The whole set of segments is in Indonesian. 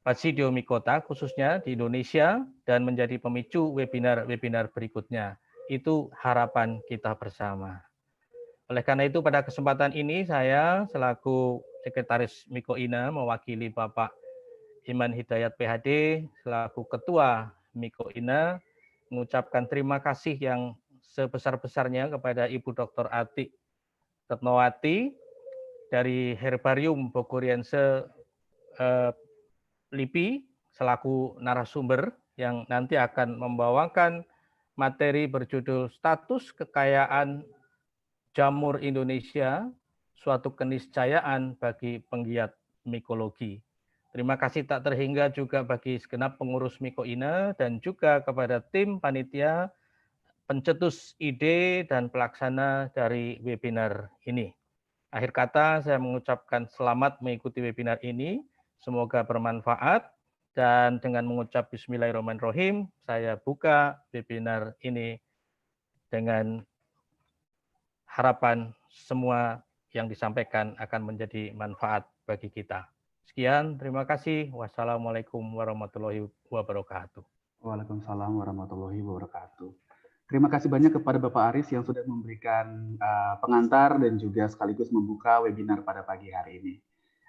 Basidiomycota khususnya di Indonesia dan menjadi pemicu webinar-webinar berikutnya. Itu harapan kita bersama. Oleh karena itu pada kesempatan ini saya selaku Sekretaris Mikoina mewakili Bapak Iman Hidayat PhD selaku Ketua Mikoina mengucapkan terima kasih yang sebesar-besarnya kepada Ibu Dr. Atik Retnowati dari Herbarium Bogoriense LIPI selaku narasumber yang nanti akan membawakan materi berjudul Status Kekayaan Jamur Indonesia, suatu keniscayaan bagi penggiat mikologi. Terima kasih tak terhingga juga bagi segenap pengurus Mikoina dan juga kepada tim panitia, pencetus ide dan pelaksana dari webinar ini. Akhir kata saya mengucapkan selamat mengikuti webinar ini. Semoga bermanfaat dan dengan mengucap Bismillahirrahmanirrahim, saya buka webinar ini dengan harapan semua yang disampaikan akan menjadi manfaat bagi kita. Sekian, terima kasih. Wassalamualaikum warahmatullahi wabarakatuh. Waalaikumsalam warahmatullahi wabarakatuh. Terima kasih banyak kepada Bapak Aris yang sudah memberikan pengantar dan juga sekaligus membuka webinar pada pagi hari ini.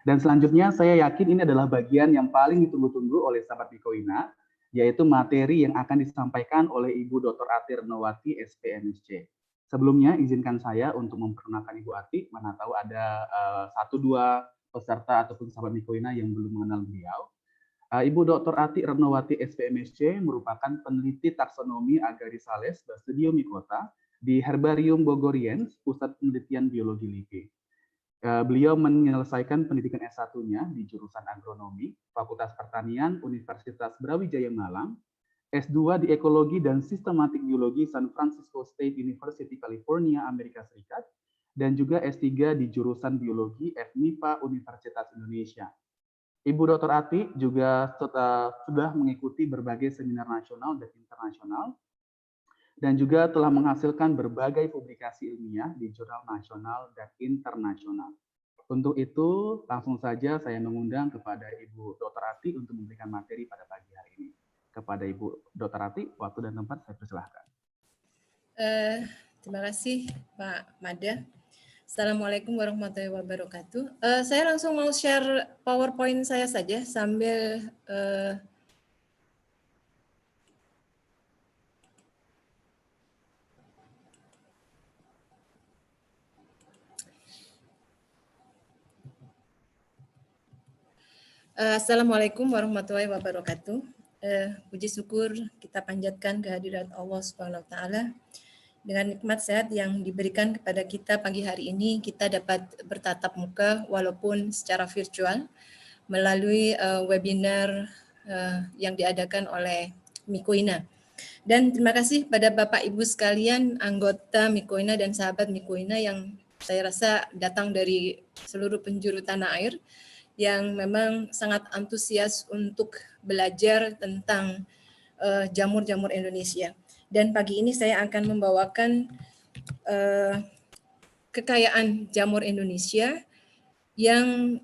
Dan selanjutnya saya yakin ini adalah bagian yang paling ditunggu-tunggu oleh sahabat Mikoina, yaitu materi yang akan disampaikan oleh Ibu Dr. Ati Retnowati, SPMSC. Sebelumnya izinkan saya untuk memperkenalkan Ibu Ati, mana tahu ada 1-2 peserta ataupun sahabat Mikoina yang belum mengenal beliau. Ibu Dr. Ati Retnowati, SPMSC, merupakan peneliti taksonomi Agaricales Basidiomycota di Herbarium Bogoriense, Pusat Penelitian Biologi LIPI. Beliau menyelesaikan pendidikan S1-nya di jurusan agronomi, Fakultas Pertanian, Universitas Brawijaya Malang, S2 di Ekologi dan Sistematik Biologi San Francisco State University, California, Amerika Serikat, dan juga S3 di jurusan Biologi FMIPA Universitas Indonesia. Ibu Dr. Ati juga sudah mengikuti berbagai seminar nasional dan internasional, dan juga telah menghasilkan berbagai publikasi ilmiah di jurnal nasional dan internasional. Untuk itu, langsung saja saya mengundang kepada Ibu Dr. Ati untuk memberikan materi pada pagi hari ini. Kepada Ibu Dr. Ati, waktu dan tempat saya persilahkan. Terima kasih Pak Mada. Assalamualaikum warahmatullahi wabarakatuh. Saya langsung mau share PowerPoint saya saja sambil Assalamualaikum warahmatullahi wabarakatuh. Puji syukur kita panjatkan kehadirat Allah Subhanahu wa taala. Dengan nikmat sehat yang diberikan kepada kita pagi hari ini, kita dapat bertatap muka walaupun secara virtual melalui webinar yang diadakan oleh Mikoina. Dan terima kasih pada Bapak Ibu sekalian, anggota Mikoina dan sahabat Mikoina yang saya rasa datang dari seluruh penjuru tanah air, yang memang sangat antusias untuk belajar tentang jamur-jamur Indonesia. Dan pagi ini saya akan membawakan kekayaan jamur Indonesia yang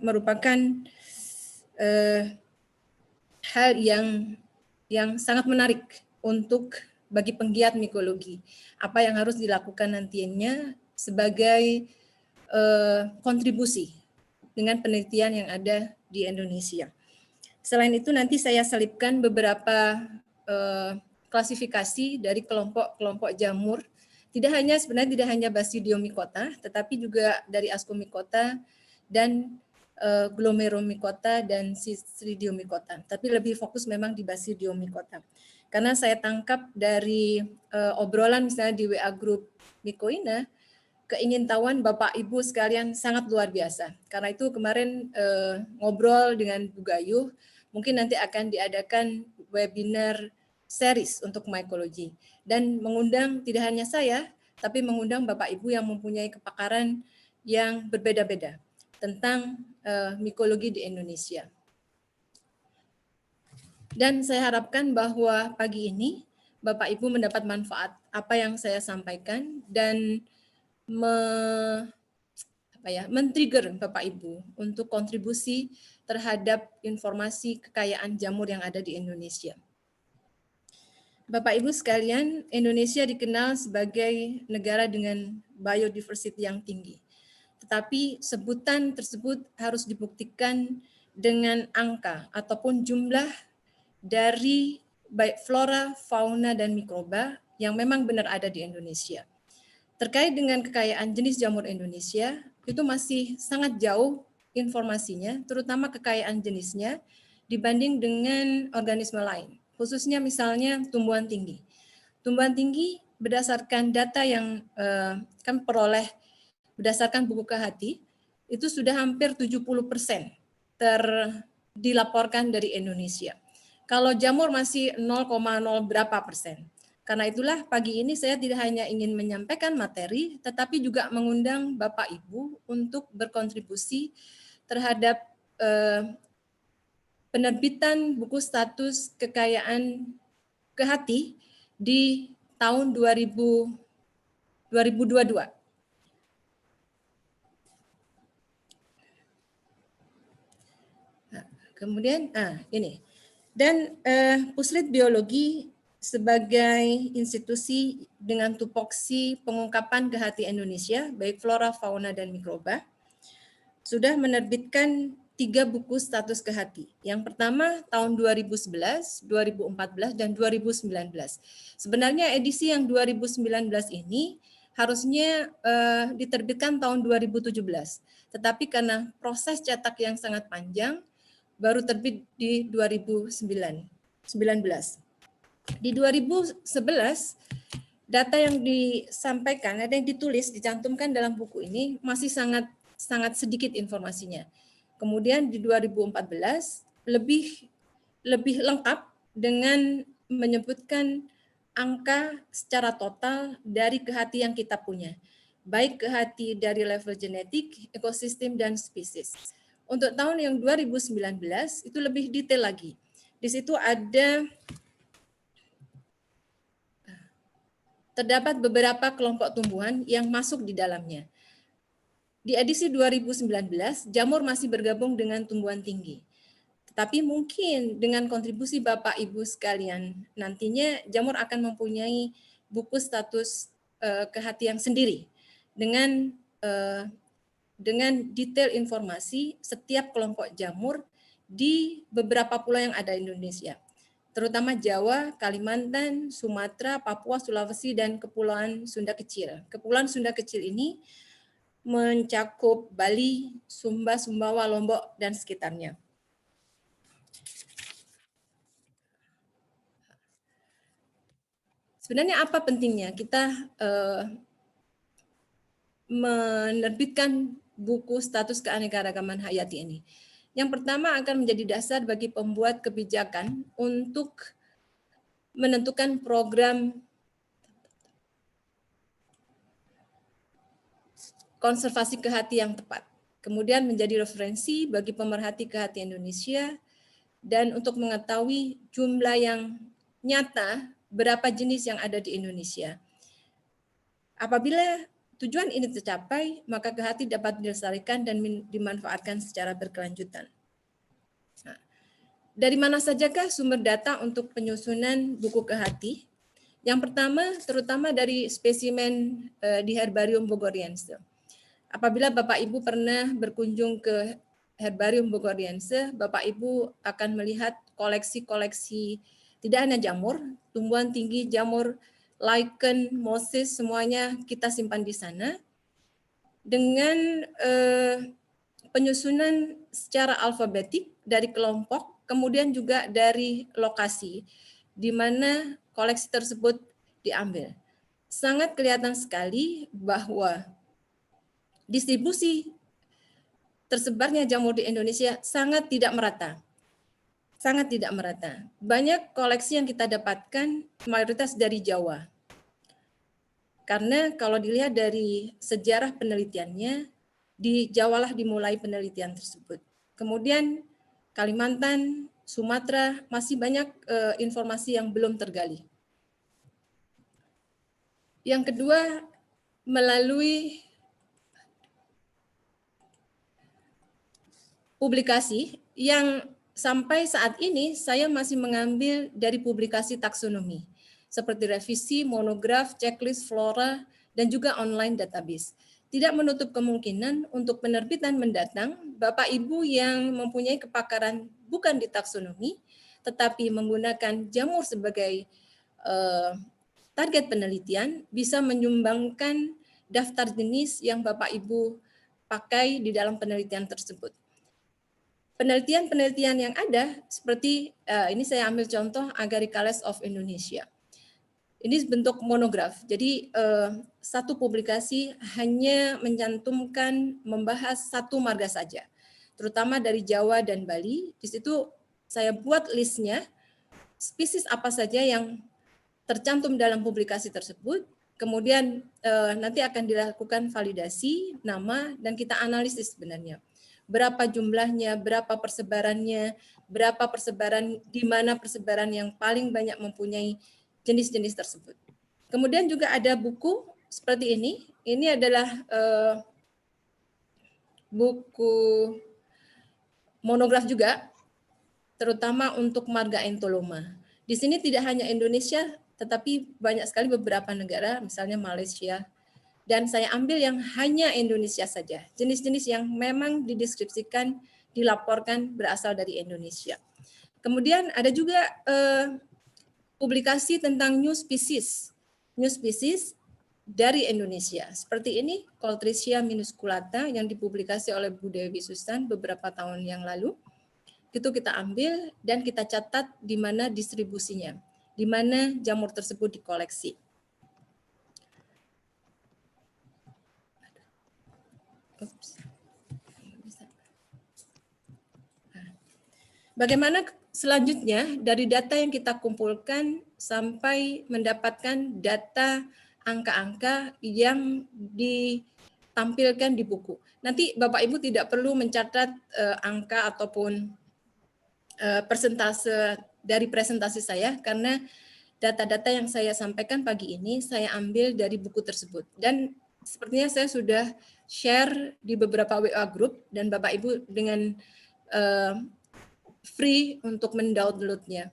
merupakan hal yang sangat menarik untuk bagi penggiat mikologi. Apa yang harus dilakukan nantinya sebagai kontribusi dengan penelitian yang ada di Indonesia. Selain itu nanti saya selipkan beberapa klasifikasi dari kelompok-kelompok jamur. Sebenarnya tidak hanya Basidiomycota, tetapi juga dari Ascomycota dan Glomeromycota dan Stridioomycota. Tapi lebih fokus memang di Basidiomycota. Karena saya tangkap dari obrolan misalnya di WA Group Mikoina, keingintahuan Bapak Ibu sekalian sangat luar biasa. Karena itu kemarin ngobrol dengan Bu Gayuh, mungkin nanti akan diadakan webinar series untuk mykologi. Dan mengundang tidak hanya saya, tapi mengundang Bapak Ibu yang mempunyai kepakaran yang berbeda-beda tentang mikologi di Indonesia. Dan saya harapkan bahwa pagi ini Bapak Ibu mendapat manfaat apa yang saya sampaikan dan men-trigger Bapak Ibu untuk kontribusi terhadap informasi kekayaan jamur yang ada di Indonesia. Bapak Ibu sekalian, Indonesia dikenal sebagai negara dengan biodiversity yang tinggi. Tetapi sebutan tersebut harus dibuktikan dengan angka ataupun jumlah dari baik flora, fauna, dan mikroba yang memang benar ada di Indonesia. Terkait dengan kekayaan jenis jamur Indonesia, itu masih sangat jauh informasinya, terutama kekayaan jenisnya dibanding dengan organisme lain. Khususnya misalnya tumbuhan tinggi. Tumbuhan tinggi berdasarkan data yang kami peroleh berdasarkan buku Kehati, itu sudah hampir 70% dilaporkan dari Indonesia. Kalau jamur masih 0,0 berapa persen. Karena itulah pagi ini saya tidak hanya ingin menyampaikan materi, tetapi juga mengundang Bapak Ibu untuk berkontribusi terhadap penerbitan buku status kekayaan Kehati di tahun 2022. Nah, kemudian, ini. Dan Puslit Biologi sebagai institusi dengan tupoksi pengungkapan Kehati Indonesia, baik flora, fauna, dan mikroba, sudah menerbitkan 3 buku status Kehati. Yang pertama tahun 2011, 2014, dan 2019. Sebenarnya edisi yang 2019 ini harusnya diterbitkan tahun 2017. Tetapi karena proses cetak yang sangat panjang, baru terbit di 2019. Di 2011, data yang disampaikan, ada yang ditulis, dicantumkan dalam buku ini masih sangat sedikit informasinya. Kemudian di 2014 lebih lengkap dengan menyebutkan angka secara total dari Kehati yang kita punya. Baik Kehati dari level genetik, ekosistem, dan spesies. Untuk tahun yang 2019 itu lebih detail lagi. Di situ terdapat beberapa kelompok tumbuhan yang masuk di dalamnya. Di edisi 2019, jamur masih bergabung dengan tumbuhan tinggi. Tetapi mungkin dengan kontribusi Bapak Ibu sekalian, nantinya jamur akan mempunyai buku status Kehati yang sendiri dengan detail informasi setiap kelompok jamur di beberapa pulau yang ada di Indonesia, terutama Jawa, Kalimantan, Sumatera, Papua, Sulawesi, dan Kepulauan Sunda Kecil. Kepulauan Sunda Kecil ini mencakup Bali, Sumba, Sumbawa, Lombok, dan sekitarnya. Sebenarnya apa pentingnya kita menerbitkan buku status keanekaragaman hayati ini? Yang pertama akan menjadi dasar bagi pembuat kebijakan untuk menentukan program konservasi Kehati yang tepat. Kemudian menjadi referensi bagi pemerhati Kehati Indonesia dan untuk mengetahui jumlah yang nyata berapa jenis yang ada di Indonesia. Apabila tujuan ini tercapai, maka Kehati dapat dilestarikan dan dimanfaatkan secara berkelanjutan. Nah, dari mana sajakah sumber data untuk penyusunan buku Kehati? Yang pertama, terutama dari spesimen di Herbarium Bogoriense. Apabila Bapak Ibu pernah berkunjung ke Herbarium Bogoriense, Bapak Ibu akan melihat koleksi-koleksi tidak hanya jamur, tumbuhan tinggi, jamur, lichen, mosis, semuanya kita simpan di sana dengan penyusunan secara alfabetik dari kelompok, kemudian juga dari lokasi di mana koleksi tersebut diambil. Sangat kelihatan sekali bahwa distribusi tersebarnya jamur di Indonesia sangat tidak merata. Sangat tidak merata. Banyak koleksi yang kita dapatkan mayoritas dari Jawa. Karena kalau dilihat dari sejarah penelitiannya, di Jawa lah dimulai penelitian tersebut. Kemudian Kalimantan, Sumatera masih banyak informasi yang belum tergali. Yang kedua, melalui publikasi yang sampai saat ini saya masih mengambil dari publikasi taksonomi, seperti revisi, monograf, checklist, flora, dan juga online database. Tidak menutup kemungkinan untuk penerbitan mendatang, Bapak Ibu yang mempunyai kepakaran bukan di taksonomi, tetapi menggunakan jamur sebagai target penelitian, bisa menyumbangkan daftar jenis yang Bapak Ibu pakai di dalam penelitian tersebut. Penelitian-penelitian yang ada seperti ini saya ambil contoh Agaricales of Indonesia. Ini bentuk monograf. Jadi satu publikasi hanya mencantumkan membahas satu marga saja, terutama dari Jawa dan Bali. Di situ saya buat listnya spesies apa saja yang tercantum dalam publikasi tersebut. Kemudian nanti akan dilakukan validasi nama dan kita analisis sebenarnya. Berapa jumlahnya, berapa persebarannya, berapa persebaran, di mana persebaran yang paling banyak mempunyai jenis-jenis tersebut. Kemudian juga ada buku seperti ini. Ini adalah buku monograf juga, terutama untuk marga Entoloma. Di sini tidak hanya Indonesia, tetapi banyak sekali beberapa negara, misalnya Malaysia. Dan saya ambil yang hanya Indonesia saja. Jenis-jenis yang memang dideskripsikan, dilaporkan berasal dari Indonesia. Kemudian ada juga publikasi tentang new species dari Indonesia. Seperti ini, Coltricia minusculata yang dipublikasi oleh Bu Dewi Susan beberapa tahun yang lalu. Itu kita ambil dan kita catat di mana distribusinya, di mana jamur tersebut dikoleksi. Bagaimana selanjutnya dari data yang kita kumpulkan sampai mendapatkan data angka-angka yang ditampilkan di buku. Nanti Bapak Ibu tidak perlu mencatat angka ataupun persentase dari presentasi saya, karena data-data yang saya sampaikan pagi ini saya ambil dari buku tersebut. Dan sepertinya saya sudah share di beberapa WA group dan Bapak Ibu dengan free untuk mendownloadnya.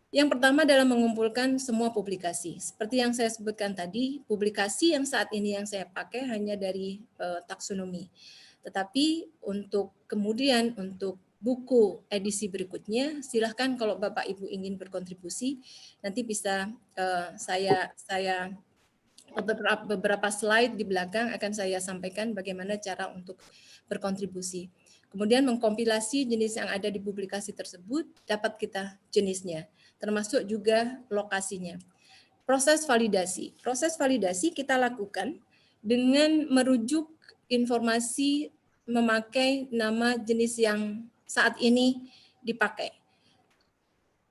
Yang pertama adalah mengumpulkan semua publikasi. Seperti yang saya sebutkan tadi, publikasi yang saat ini yang saya pakai hanya dari taksonomi. Tetapi untuk kemudian untuk buku edisi berikutnya, silahkan kalau Bapak Ibu ingin berkontribusi, nanti bisa saya beberapa slide di belakang akan saya sampaikan bagaimana cara untuk berkontribusi. Kemudian mengkompilasi jenis yang ada di publikasi tersebut, dapat kita jenisnya, termasuk juga lokasinya. Proses validasi. Proses validasi kita lakukan dengan merujuk informasi memakai nama jenis yang saat ini dipakai.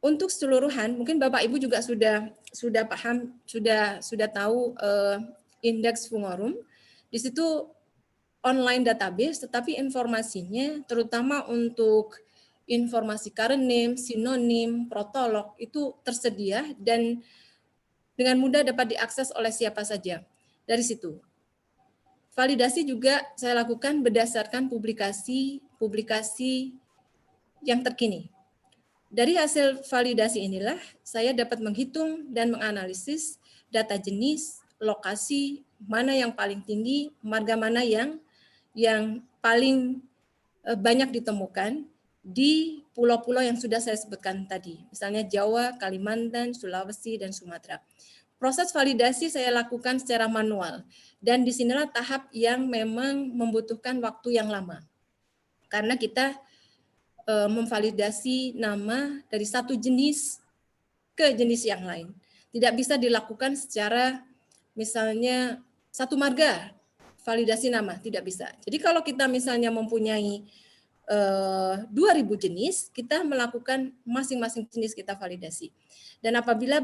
Untuk keseluruhan, mungkin Bapak Ibu juga sudah paham, sudah tahu indeks Fungorum. Di situ online database, tetapi informasinya terutama untuk informasi current name, sinonim, protolog itu tersedia dan dengan mudah dapat diakses oleh siapa saja dari situ. Validasi juga saya lakukan berdasarkan publikasi yang terkini. Dari hasil validasi inilah saya dapat menghitung dan menganalisis data jenis, lokasi, mana yang paling tinggi, marga mana yang paling banyak ditemukan di pulau-pulau yang sudah saya sebutkan tadi, misalnya Jawa, Kalimantan, Sulawesi, dan Sumatera. Proses validasi saya lakukan secara manual, dan disinilah tahap yang memang membutuhkan waktu yang lama, karena kita memvalidasi nama dari satu jenis ke jenis yang lain. Tidak bisa dilakukan secara misalnya satu marga, validasi nama, tidak bisa. Jadi kalau kita misalnya mempunyai 2.000 jenis, kita melakukan masing-masing jenis kita validasi. Dan apabila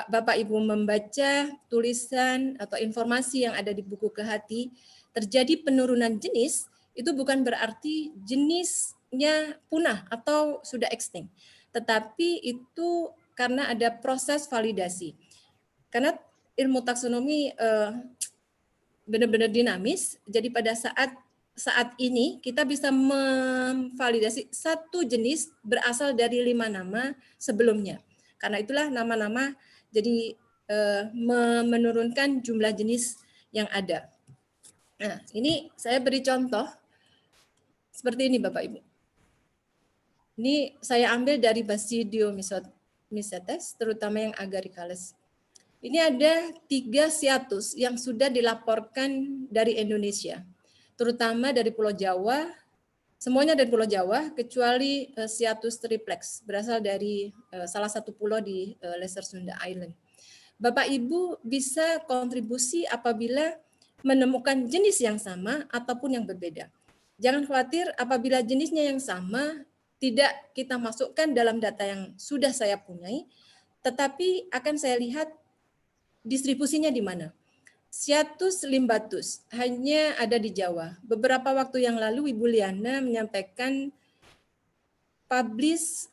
Bapak Ibu membaca tulisan atau informasi yang ada di buku Kehati, terjadi penurunan jenis, itu bukan berarti jenisnya punah atau sudah extinct. Tetapi itu karena ada proses validasi. Karena ilmu taksonomi benar-benar dinamis, jadi pada saat saat ini kita bisa memvalidasi satu jenis berasal dari 5 nama sebelumnya. Karena itulah nama-nama jadi menurunkan jumlah jenis yang ada. Nah, ini saya beri contoh seperti ini Bapak Ibu. Ini saya ambil dari Basidiomycetes, terutama yang agaricales. Ini ada 3 siatus yang sudah dilaporkan dari Indonesia, terutama dari Pulau Jawa, semuanya dari Pulau Jawa, kecuali siatus triplex, berasal dari salah satu pulau di Lesser Sunda Island. Bapak Ibu bisa kontribusi apabila menemukan jenis yang sama ataupun yang berbeda. Jangan khawatir apabila jenisnya yang sama, tidak kita masukkan dalam data yang sudah saya punyai, tetapi akan saya lihat distribusinya di mana. Siatus limbatus hanya ada di Jawa. Beberapa waktu yang lalu Ibu Liana menyampaikan publish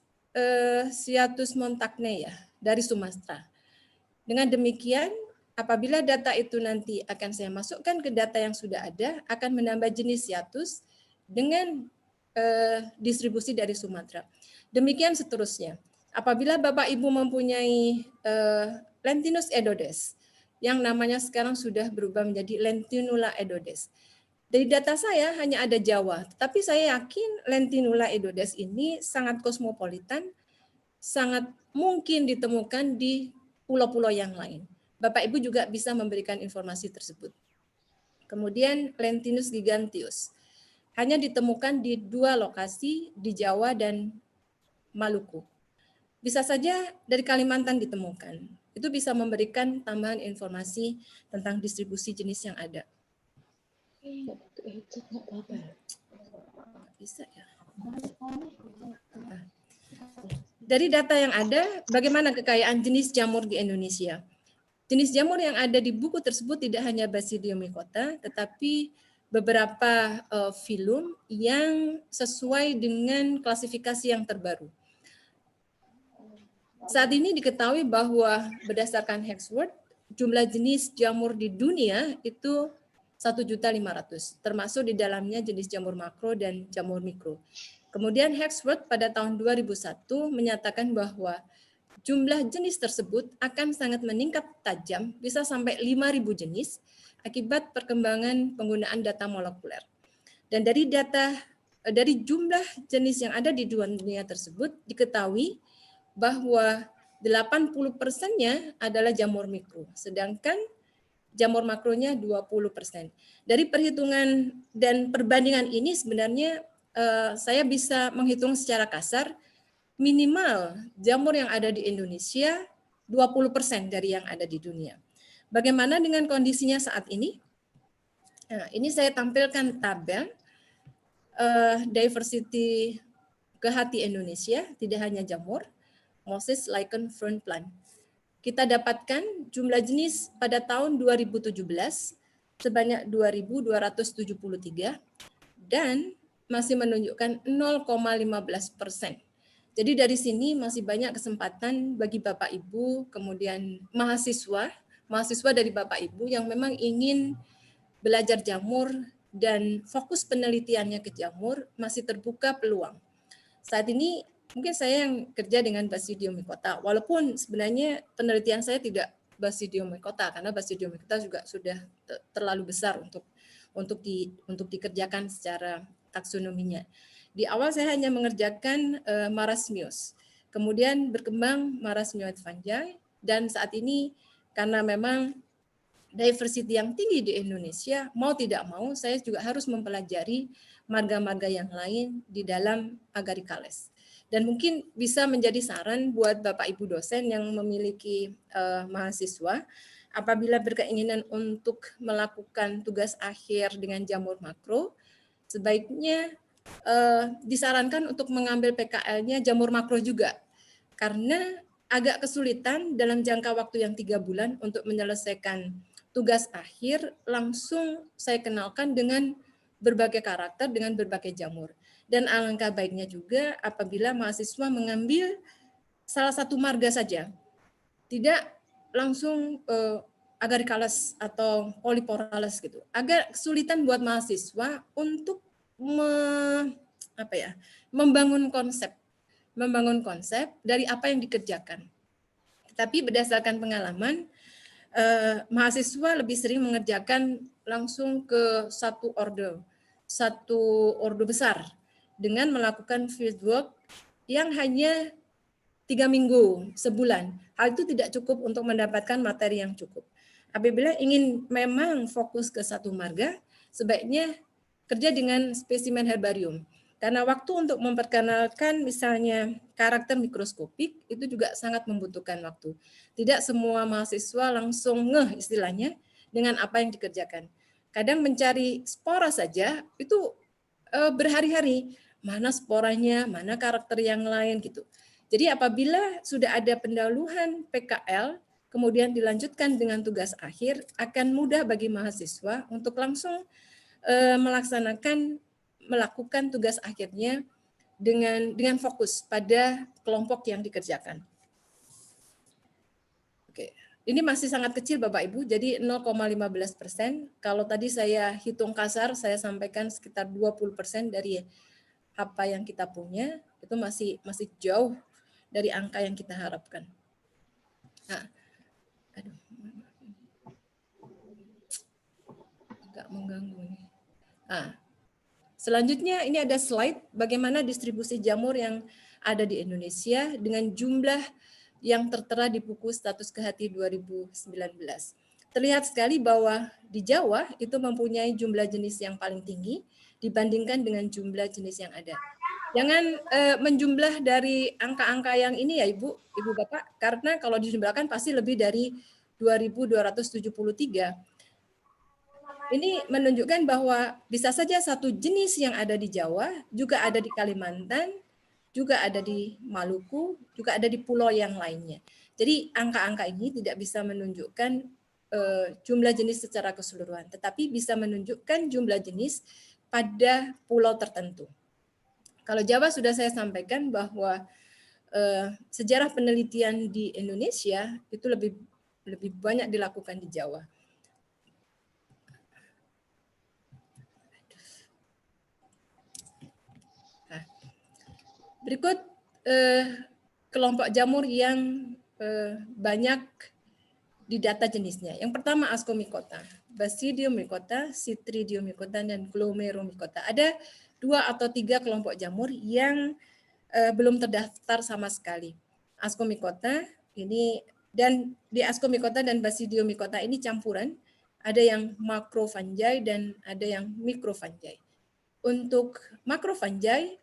Siatus montagnea dari Sumatera. Dengan demikian, apabila data itu nanti akan saya masukkan ke data yang sudah ada, akan menambah jenis siatus dengan distribusi dari Sumatera. Demikian seterusnya. Apabila Bapak Ibu mempunyai Lentinus edodes, yang namanya sekarang sudah berubah menjadi Lentinula edodes. Dari data saya hanya ada Jawa, tetapi saya yakin Lentinula edodes ini sangat kosmopolitan, sangat mungkin ditemukan di pulau-pulau yang lain. Bapak Ibu juga bisa memberikan informasi tersebut. Kemudian Lentinus giganteus hanya ditemukan di 2 lokasi di Jawa dan Maluku. Bisa saja dari Kalimantan ditemukan. Itu bisa memberikan tambahan informasi tentang distribusi jenis yang ada. Bisa ya. Dari data yang ada, bagaimana kekayaan jenis jamur di Indonesia? Jenis jamur yang ada di buku tersebut tidak hanya Basidiomycota, tetapi beberapa filum yang sesuai dengan klasifikasi yang terbaru. Saat ini diketahui bahwa berdasarkan Hexworth, jumlah jenis jamur di dunia itu 1.500.000, termasuk di dalamnya jenis jamur makro dan jamur mikro. Kemudian Hexworth pada tahun 2001 menyatakan bahwa jumlah jenis tersebut akan sangat meningkat tajam, bisa sampai 5.000 jenis, akibat perkembangan penggunaan data molekuler. Dan dari jumlah jenis yang ada di dunia tersebut diketahui bahwa 80%-nya adalah jamur mikro, sedangkan jamur makronya 20%. Dari perhitungan dan perbandingan ini sebenarnya saya bisa menghitung secara kasar minimal jamur yang ada di Indonesia 20% dari yang ada di dunia. Bagaimana dengan kondisinya saat ini? Nah, ini saya tampilkan tabel diversity kehati Indonesia, tidak hanya jamur, mosses, lichen, fern, plant. Kita dapatkan jumlah jenis pada tahun 2017 sebanyak 2.273 dan masih menunjukkan 0,15%. Jadi dari sini masih banyak kesempatan bagi Bapak Ibu, kemudian mahasiswa dari Bapak Ibu yang memang ingin belajar jamur dan fokus penelitiannya ke jamur, masih terbuka peluang. Saat ini mungkin saya yang kerja dengan Basidiomycota, walaupun sebenarnya penelitian saya tidak Basidiomycota, karena Basidiomycota juga sudah terlalu besar untuk dikerjakan secara taksonominya. Di awal saya hanya mengerjakan Marasmius, kemudian berkembang Marasmioid fungi, dan saat ini karena memang diversity yang tinggi di Indonesia, mau tidak mau saya juga harus mempelajari marga-marga yang lain di dalam agaricales. Dan mungkin bisa menjadi saran buat Bapak Ibu dosen yang memiliki mahasiswa, apabila berkeinginan untuk melakukan tugas akhir dengan jamur makro, sebaiknya disarankan untuk mengambil PKL-nya jamur makro juga, karena agak kesulitan dalam jangka waktu yang 3 bulan untuk menyelesaikan tugas akhir langsung saya kenalkan dengan berbagai karakter, dengan berbagai jamur. Dan alangkah baiknya juga apabila mahasiswa mengambil salah satu marga saja, tidak langsung agaricales atau polyporales gitu. Agak kesulitan buat mahasiswa untuk membangun konsep dari apa yang dikerjakan. Tetapi berdasarkan pengalaman, mahasiswa lebih sering mengerjakan langsung ke satu order besar dengan melakukan fieldwork yang hanya 3 minggu, sebulan. Hal itu tidak cukup untuk mendapatkan materi yang cukup. Apabila ingin memang fokus ke satu marga, sebaiknya kerja dengan spesimen herbarium. Karena waktu untuk memperkenalkan misalnya karakter mikroskopik itu juga sangat membutuhkan waktu. Tidak semua mahasiswa langsung ngeh istilahnya dengan apa yang dikerjakan. Kadang mencari spora saja itu berhari-hari. Mana sporanya, mana karakter yang lain gitu. Jadi apabila sudah ada pendahuluan PKL, kemudian dilanjutkan dengan tugas akhir, akan mudah bagi mahasiswa untuk langsung melakukan tugas akhirnya dengan fokus pada kelompok yang dikerjakan. Oke, ini masih sangat kecil Bapak Ibu, jadi 0,15%. Kalau tadi saya hitung kasar, saya sampaikan sekitar 20% dari apa yang kita punya, itu masih jauh dari angka yang kita harapkan. Nah, agak mengganggu nih. Nah, selanjutnya ini ada slide bagaimana distribusi jamur yang ada di Indonesia dengan jumlah yang tertera di buku Status Kehati 2019. Terlihat sekali bahwa di Jawa itu mempunyai jumlah jenis yang paling tinggi dibandingkan dengan jumlah jenis yang ada. Jangan menjumlah dari angka-angka yang ini ya Ibu Bapak, karena kalau dijumlahkan pasti lebih dari 2.273. Ini menunjukkan bahwa bisa saja satu jenis yang ada di Jawa, juga ada di Kalimantan, juga ada di Maluku, juga ada di pulau yang lainnya. Jadi angka-angka ini tidak bisa menunjukkan jumlah jenis secara keseluruhan, tetapi bisa menunjukkan jumlah jenis pada pulau tertentu. Kalau Jawa sudah saya sampaikan bahwa sejarah penelitian di Indonesia itu lebih banyak dilakukan di Jawa. Nah, berikut kelompok jamur yang banyak di data jenisnya. Yang pertama Ascomycota, Basidiomycota, Citridiomycota, dan Glomeromycota. Ada 2 atau 3 kelompok jamur yang belum terdaftar sama sekali. Ascomycota ini, dan di Ascomycota dan Basidiomycota ini campuran, ada yang macrofungi dan ada yang microfungi. Untuk macrofungi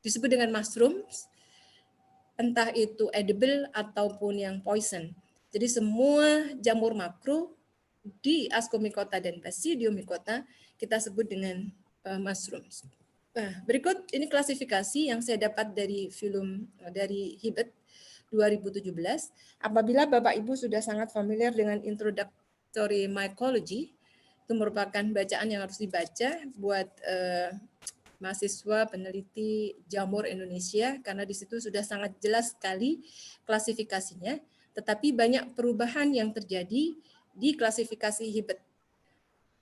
disebut dengan mushrooms, entah itu edible ataupun yang poison. Jadi semua jamur makro di Ascomycota dan Basidiomycota kita sebut dengan mushrooms. Nah, berikut ini klasifikasi yang saya dapat dari film dari Hibbert 2017. Apabila Bapak Ibu sudah sangat familiar dengan Introductory Mycology, itu merupakan bacaan yang harus dibaca buat mahasiswa peneliti jamur Indonesia, karena di situ sudah sangat jelas sekali klasifikasinya, tetapi banyak perubahan yang terjadi di klasifikasi Hibbert.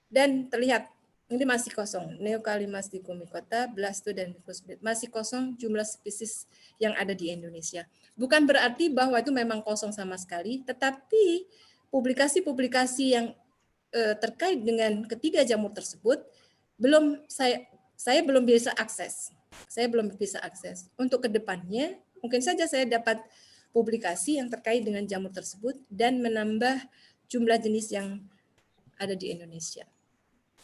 Dan terlihat ini masih kosong, Neokalimasticomycota, Blasto, dan Microsplit. Masih kosong jumlah spesies yang ada di Indonesia. Bukan berarti bahwa itu memang kosong sama sekali, tetapi publikasi-publikasi yang terkait dengan ketiga jamur tersebut saya belum bisa akses. Untuk kedepannya, mungkin saja saya dapat publikasi yang terkait dengan jamur tersebut dan menambah jumlah jenis yang ada di Indonesia.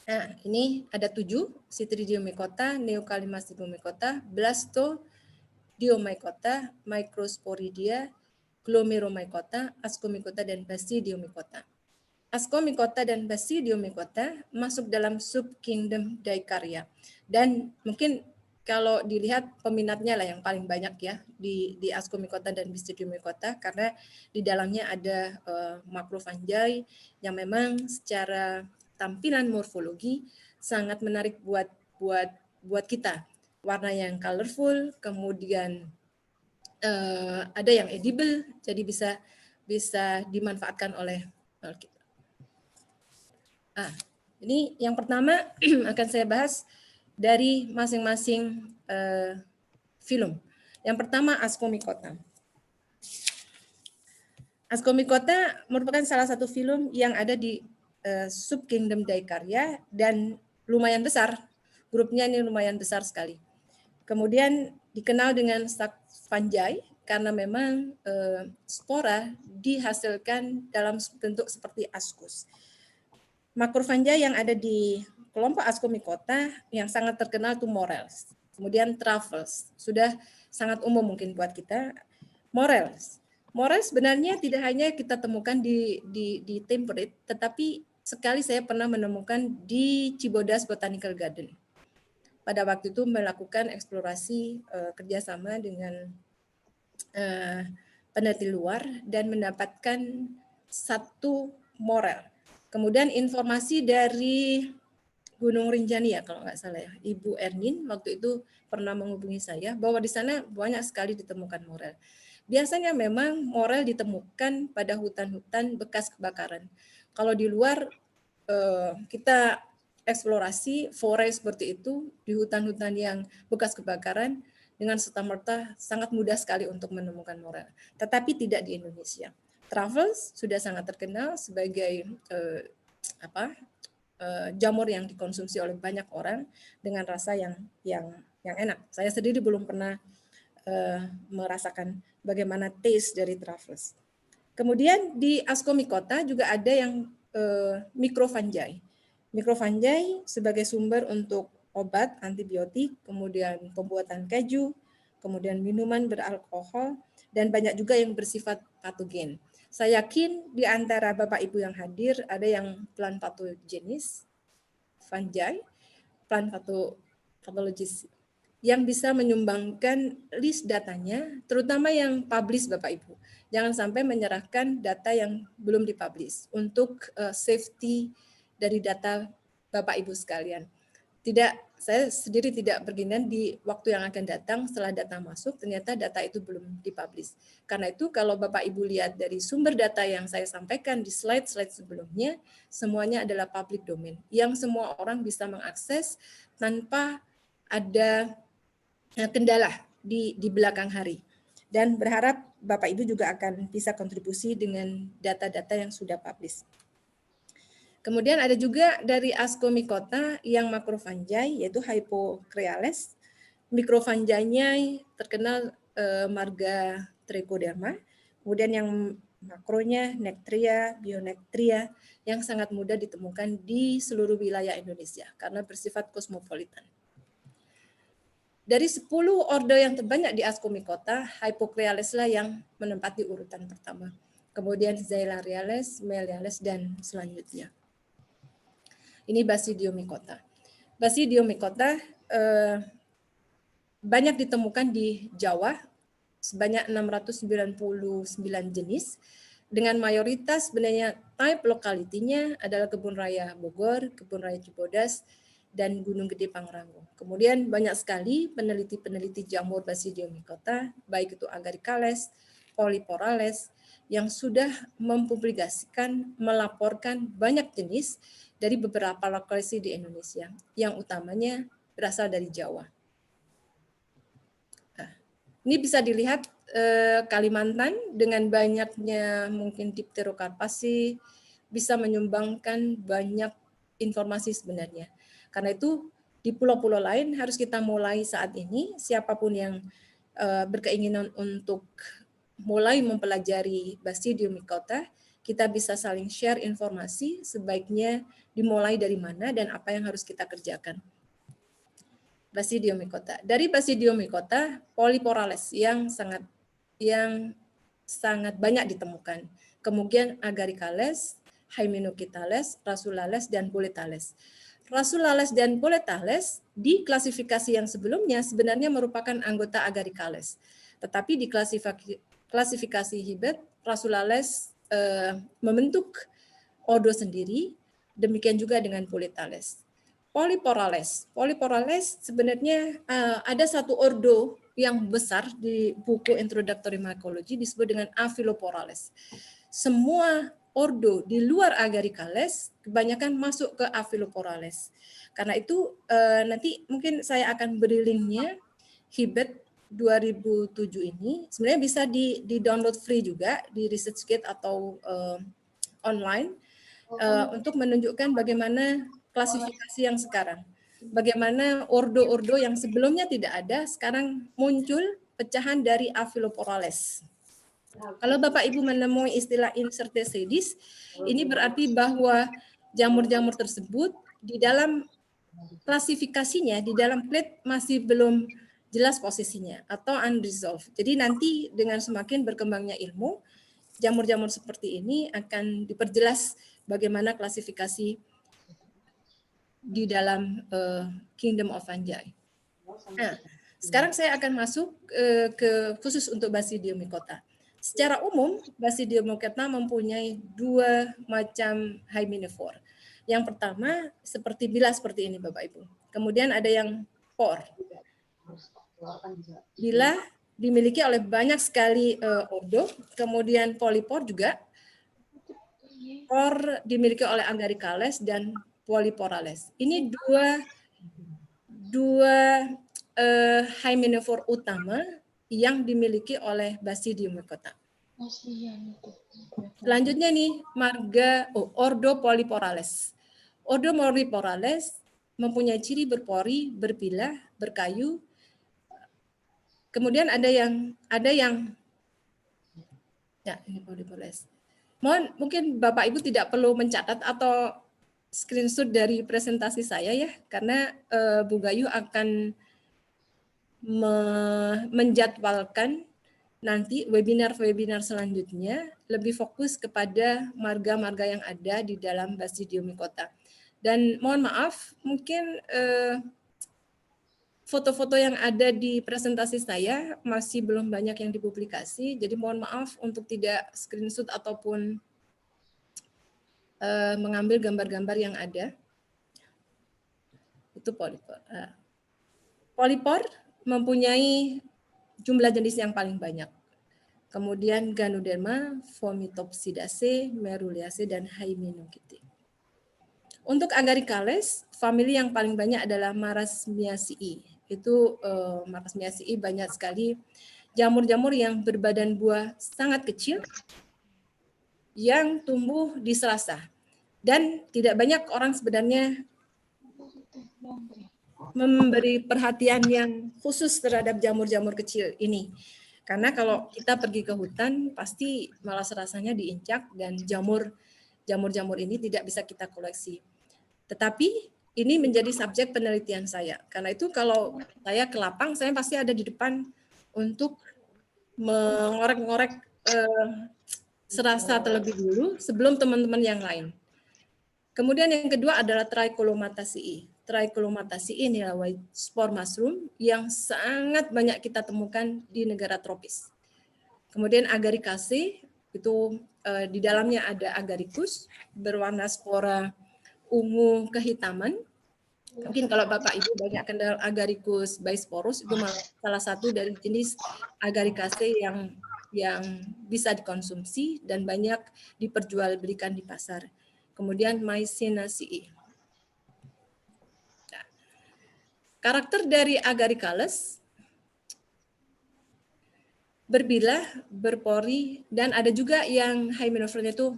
Nah, ini ada 7, Citridiomycota, Neokalimasticomycota, Blastodiomycota, Microsporidia, Glomeromycota, Ascomycota, dan Basidiomycota. Ascomycota dan Basidiomycota masuk dalam subkingdom Dicaria. Dan mungkin kalau dilihat peminatnya lah yang paling banyak ya di Ascomycota dan Basidiomycota, karena di dalamnya ada macrofungi yang memang secara tampilan morfologi sangat menarik buat kita. Warna yang colorful, kemudian ada yang edible, jadi bisa dimanfaatkan oleh Oke. Ini yang pertama akan saya bahas dari masing-masing film. Yang pertama Ascomycota. Ascomycota merupakan salah satu film yang ada di subkingdom Daikarya dan lumayan besar. Grupnya ini lumayan besar sekali. Kemudian dikenal dengan Staph fungi karena memang spora dihasilkan dalam bentuk seperti askus. Makrofungi yang ada di kelompok Ascomycota yang sangat terkenal itu Morels. Kemudian Truffles, sudah sangat umum mungkin buat kita. Morels sebenarnya tidak hanya kita temukan di temperate, tetapi sekali saya pernah menemukan di Cibodas Botanical Garden. Pada waktu itu melakukan eksplorasi kerjasama dengan peneliti luar dan mendapatkan satu morel. Kemudian informasi dari Gunung Rinjani ya kalau nggak salah ya, Ibu Ernin waktu itu pernah menghubungi saya bahwa di sana banyak sekali ditemukan morel. Biasanya memang morel ditemukan pada hutan-hutan bekas kebakaran. Kalau di luar kita eksplorasi forest seperti itu di hutan-hutan yang bekas kebakaran dengan serta-merta sangat mudah sekali untuk menemukan morel. Tetapi tidak di Indonesia. Truffles sudah sangat terkenal sebagai jamur yang dikonsumsi oleh banyak orang dengan rasa yang enak. Saya sendiri belum pernah merasakan bagaimana taste dari truffles. Kemudian di Ascomycota juga ada yang mikrofungi. Mikrofungi sebagai sumber untuk obat, antibiotik, kemudian pembuatan keju, kemudian minuman beralkohol, dan banyak juga yang bersifat patogen. Saya yakin di antara Bapak Ibu yang hadir ada yang plant pathogenis, fungi, plant pathologist yang bisa menyumbangkan list datanya, terutama yang publish Bapak Ibu. Jangan sampai menyerahkan data yang belum dipublish untuk safety dari data Bapak Ibu sekalian. Saya sendiri tidak berkenan di waktu yang akan datang setelah data masuk, ternyata data itu belum dipublish. Karena itu kalau Bapak Ibu lihat dari sumber data yang saya sampaikan di slide-slide sebelumnya, semuanya adalah public domain, yang semua orang bisa mengakses tanpa ada kendala di belakang hari. Dan berharap Bapak Ibu juga akan bisa kontribusi dengan data-data yang sudah publish. Kemudian ada juga dari Ascomycota yang makrofungi yaitu Hypocreales. Mikrofunginya terkenal marga Trichoderma. Kemudian yang makronya Nectria, Bionectria yang sangat mudah ditemukan di seluruh wilayah Indonesia karena bersifat kosmopolitan. Dari 10 ordo yang terbanyak di Ascomycota, Hypocreales lah yang menempati urutan pertama. Kemudian Xylariales, Meliales, dan selanjutnya. Ini Basidiomycota. Basidiomycota banyak ditemukan di Jawa, sebanyak 699 jenis, dengan mayoritas sebenarnya type lokalitinya adalah Kebun Raya Bogor, Kebun Raya Cibodas, dan Gunung Gede Pangrango. Kemudian banyak sekali peneliti-peneliti jamur Basidiomycota, baik itu Agaricales, Polyporales, yang sudah mempublikasikan, melaporkan banyak jenis dari beberapa lokasi di Indonesia, yang utamanya berasal dari Jawa. Nah, ini bisa dilihat Kalimantan dengan banyaknya mungkin Dipterocarpaceae bisa menyumbangkan banyak informasi sebenarnya. Karena itu di pulau-pulau lain harus kita mulai saat ini, siapapun yang berkeinginan untuk mulai mempelajari Basidiomycota, kita bisa saling share informasi, sebaiknya dimulai dari mana dan apa yang harus kita kerjakan. Basidiomycota. Dari Basidiomycota, Polyporales yang sangat banyak ditemukan. Kemudian Agaricales, Hymenocitales, Rasulales, dan Boletales. Rasulales dan Boletales di klasifikasi yang sebelumnya sebenarnya merupakan anggota Agaricales. Tetapi di klasifikasi Hibet, Rasulales membentuk ordo sendiri, demikian juga dengan Boletales. Polyporales sebenarnya ada satu ordo yang besar di buku Introductory Mycology disebut dengan Aphiloporales. Semua ordo di luar agaricales kebanyakan masuk ke Aphiloporales. Karena itu nanti mungkin saya akan beri linknya. Hibet 2007 ini sebenarnya bisa di download free juga di ResearchGate atau online untuk menunjukkan bagaimana klasifikasi yang sekarang. Bagaimana ordo-ordo yang sebelumnya tidak ada sekarang muncul pecahan dari Aphiloporales. Kalau Bapak Ibu menemui istilah Incertasedis, ini berarti bahwa jamur-jamur tersebut di dalam klasifikasinya, di dalam plate masih belum jelas posisinya atau unresolved. Jadi nanti dengan semakin berkembangnya ilmu, jamur-jamur seperti ini akan diperjelas bagaimana klasifikasi di dalam Kingdom of Fungi. Nah, sekarang saya akan masuk ke khusus untuk Basidiomycota. Secara umum, Basidiomycota mempunyai dua macam hymenivore. Yang pertama seperti bilah seperti ini Bapak Ibu. Kemudian ada yang por. Bilah dimiliki oleh banyak sekali ordo, kemudian polipor juga. Por dimiliki oleh Agaricales dan Polyporales. Ini dua hymenivore utama yang dimiliki oleh Basidiomycota. Selanjutnya nih ordo Polyporales. Ordo Polyporales mempunyai ciri berpori, berbilah, berkayu. Kemudian ada yang ya ini Polyporales. Mohon mungkin Bapak Ibu tidak perlu mencatat atau screenshot dari presentasi saya ya, karena Bu Gayu akan menjadwalkan nanti webinar-webinar selanjutnya lebih fokus kepada marga-marga yang ada di dalam Basidiomycota. Dan mohon maaf, mungkin foto-foto yang ada di presentasi saya masih belum banyak yang dipublikasi, jadi mohon maaf untuk tidak screenshot ataupun mengambil gambar-gambar yang ada. Itu polipor. Polipor mempunyai jumlah jenis yang paling banyak. Kemudian Ganoderma, Fomitopsidaceae, Merluliaceae, dan Hymenocete. Untuk Agaricales, famili yang paling banyak adalah Marasmiaceae. Itu Marasmiaceae banyak sekali jamur-jamur yang berbadan buah sangat kecil yang tumbuh di selasah. Dan tidak banyak orang sebenarnya memberi perhatian yang khusus terhadap jamur-jamur kecil ini. Karena kalau kita pergi ke hutan, pasti malah serasanya diinjak dan jamur-jamur ini tidak bisa kita koleksi. Tetapi ini menjadi subjek penelitian saya. Karena itu kalau saya ke lapang, saya pasti ada di depan untuk mengorek-ngorek serasa terlebih dulu sebelum teman-teman yang lain. Kemudian yang kedua adalah Tricholomatacea. Tricholomatacea inilah white spore mushroom yang sangat banyak kita temukan di negara tropis. Kemudian Agaricaceae, itu di dalamnya ada Agaricus, berwarna spora ungu kehitaman. Mungkin kalau Bapak Ibu banyak kenal Agaricus bisporus, itu salah satu dari jenis Agaricaceae yang bisa dikonsumsi dan banyak diperjualbelikan di pasar. Kemudian Mycenaceae. Nah, karakter dari Agaricales berbilah, berpori, dan ada juga yang hymenophore itu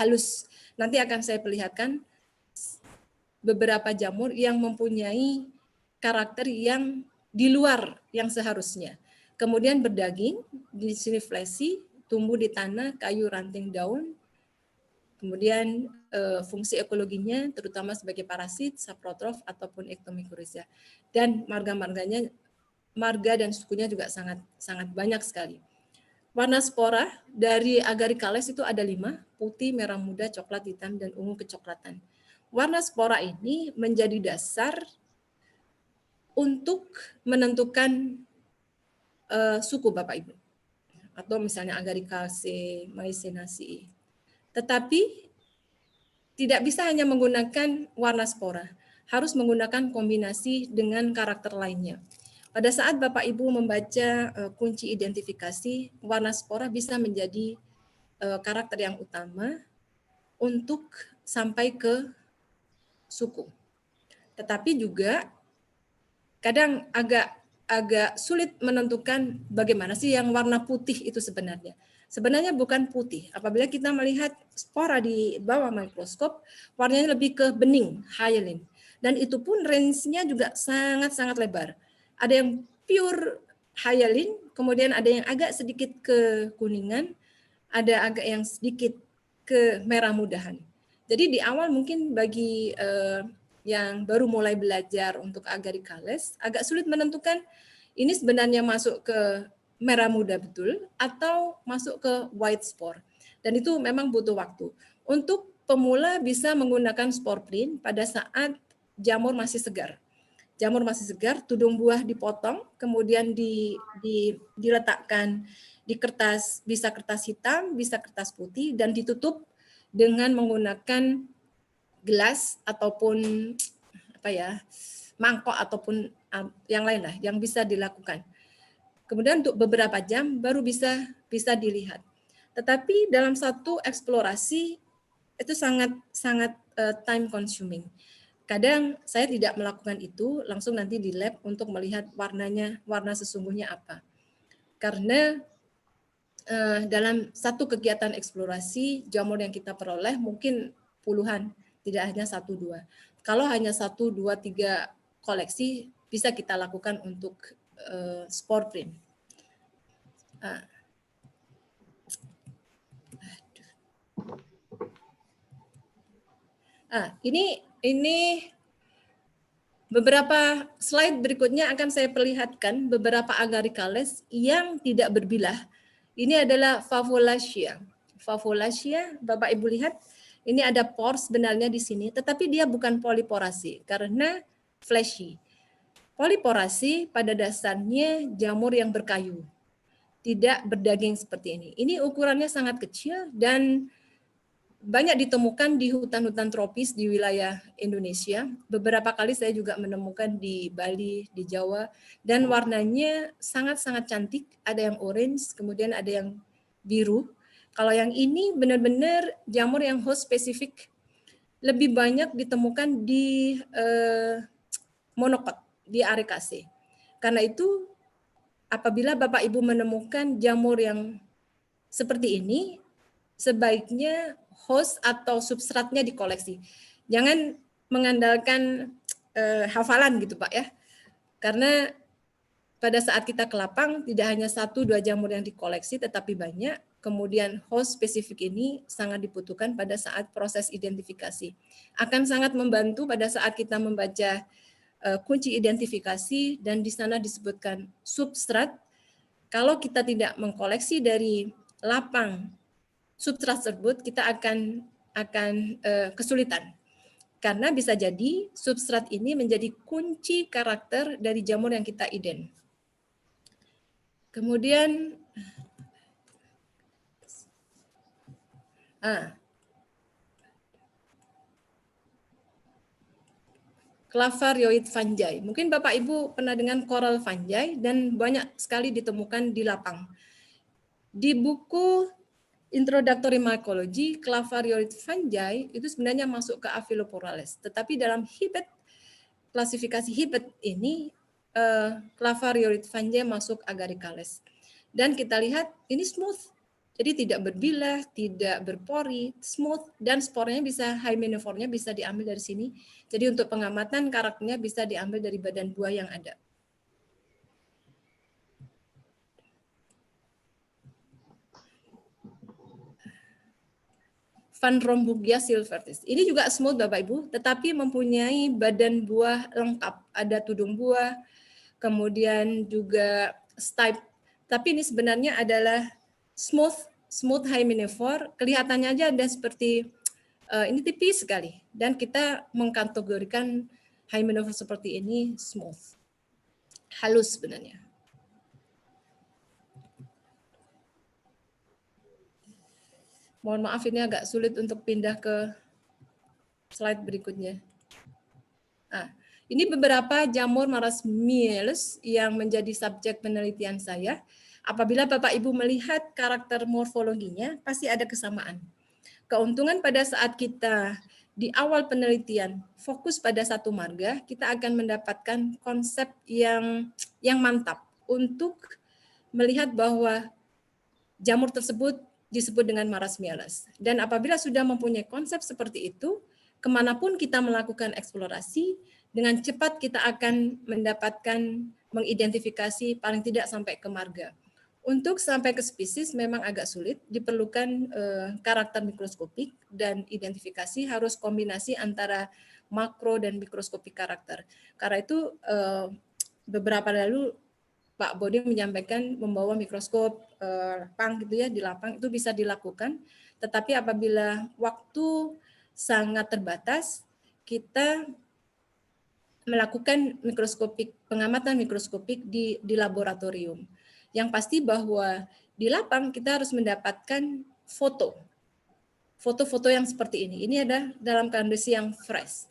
halus. Nanti akan saya perlihatkan beberapa jamur yang mempunyai karakter yang di luar yang seharusnya. Kemudian berdaging, di sini fleshy, tumbuh di tanah, kayu, ranting, daun. Kemudian fungsi ekologinya terutama sebagai parasit, saprotrof, ataupun ektomycorrhiza. Dan marga-marganya, marga dan sukunya juga sangat banyak sekali. Warna spora dari Agaricales itu ada 5, putih, merah muda, coklat hitam, dan ungu kecoklatan. Warna spora ini menjadi dasar untuk menentukan suku Bapak Ibu. Atau misalnya Agaricaceae, Mycenaceae. Tetapi tidak bisa hanya menggunakan warna spora, harus menggunakan kombinasi dengan karakter lainnya. Pada saat Bapak Ibu membaca kunci identifikasi, warna spora bisa menjadi karakter yang utama untuk sampai ke suku. Tetapi juga kadang agak sulit menentukan bagaimana sih yang warna putih itu sebenarnya. Sebenarnya bukan putih. Apabila kita melihat spora di bawah mikroskop, warnanya lebih ke bening, hyalin. Dan itu pun range-nya juga sangat-sangat lebar. Ada yang pure hyalin, kemudian ada yang agak sedikit ke kuningan, ada agak yang sedikit ke merah mudahan. Jadi di awal mungkin bagi yang baru mulai belajar untuk agaricales agak sulit menentukan ini sebenarnya masuk ke merah muda betul atau masuk ke white spore. Dan itu memang butuh waktu. Untuk pemula bisa menggunakan spore print pada saat jamur masih segar. Jamur masih segar, tudung buah dipotong, kemudian diletakkan di kertas, bisa kertas hitam, bisa kertas putih, dan ditutup dengan menggunakan gelas ataupun mangkok ataupun yang lain lah yang bisa dilakukan. Kemudian untuk beberapa jam baru bisa dilihat. Tetapi dalam satu eksplorasi itu sangat time consuming. Kadang saya tidak melakukan itu, langsung nanti di lab untuk melihat warna sesungguhnya apa. Karena dalam satu kegiatan eksplorasi, jamur yang kita peroleh mungkin puluhan, tidak hanya 1-2. Kalau hanya 1, 2, 3 koleksi, bisa kita lakukan untuk spore print. Ini beberapa slide berikutnya akan saya perlihatkan beberapa agaricales yang tidak berbilah. Ini adalah Favolaceae. Favolaceae, Bapak Ibu lihat, ini ada pore sebenarnya di sini, tetapi dia bukan poliporasi karena fleshy. Poliporasi pada dasarnya jamur yang berkayu, tidak berdaging seperti ini. Ini ukurannya sangat kecil dan banyak ditemukan di hutan-hutan tropis di wilayah Indonesia. Beberapa kali saya juga menemukan di Bali, di Jawa, dan warnanya sangat-sangat cantik. Ada yang orange, kemudian ada yang biru. Kalau yang ini benar-benar jamur yang host spesifik, lebih banyak ditemukan di monocot, di Arecaceae. Karena itu, apabila Bapak Ibu menemukan jamur yang seperti ini, sebaiknya host atau substratnya dikoleksi. Jangan mengandalkan hafalan gitu Pak ya. Karena pada saat kita ke lapang tidak hanya 1-2 jamur yang dikoleksi tetapi banyak. Kemudian host spesifik ini sangat dibutuhkan pada saat proses identifikasi. Akan sangat membantu pada saat kita membaca kunci identifikasi dan di sana disebutkan substrat. Kalau kita tidak mengkoleksi dari lapang substrat tersebut, kita akan kesulitan. Karena bisa jadi substrat ini menjadi kunci karakter dari jamur yang kita ident. Kemudian Clavarioid fungi. Mungkin Bapak Ibu pernah dengan coral fungi dan banyak sekali ditemukan di lapang. Di buku Introductory Mycology, Clavarioid fungi itu sebenarnya masuk ke Aphiloporales. Tetapi dalam Hibet, klasifikasi Hibet ini, Clavarioid fungi masuk Agaricales. Dan kita lihat ini smooth. Jadi tidak berbilah, tidak berpori, smooth, dan spornya bisa, hymenophore-nya bisa diambil dari sini. Jadi untuk pengamatan karakternya bisa diambil dari badan buah yang ada. Van Rombugia silvertis. Ini juga smooth Bapak Ibu, tetapi mempunyai badan buah lengkap. Ada tudung buah, kemudian juga stipe. Tapi ini sebenarnya adalah smooth hymenophore. Kelihatannya aja ada seperti ini tipis sekali. Dan kita mengkategorikan hymenophore seperti ini smooth. Halus sebenarnya. Mohon maaf ini agak sulit untuk pindah ke slide berikutnya. Ini beberapa jamur Marasmiellus yang menjadi subjek penelitian saya. Apabila Bapak Ibu melihat karakter morfologinya, pasti ada kesamaan. Keuntungan pada saat kita di awal penelitian fokus pada satu marga, kita akan mendapatkan konsep yang mantap untuk melihat bahwa jamur tersebut disebut dengan marasmialis. Dan apabila sudah mempunyai konsep seperti itu, kemanapun kita melakukan eksplorasi, dengan cepat kita akan mendapatkan mengidentifikasi paling tidak sampai ke marga. Untuk sampai ke spesies memang agak sulit, diperlukan karakter mikroskopik dan identifikasi harus kombinasi antara makro dan mikroskopik karakter. Karena itu beberapa lalu Pak Bodi menyampaikan membawa mikroskop lapang gitu ya, di lapang itu bisa dilakukan, tetapi apabila waktu sangat terbatas, kita melakukan pengamatan mikroskopik di laboratorium. Yang pasti bahwa di lapang kita harus mendapatkan foto-foto yang seperti ini. Ini ada dalam kondisi yang fresh.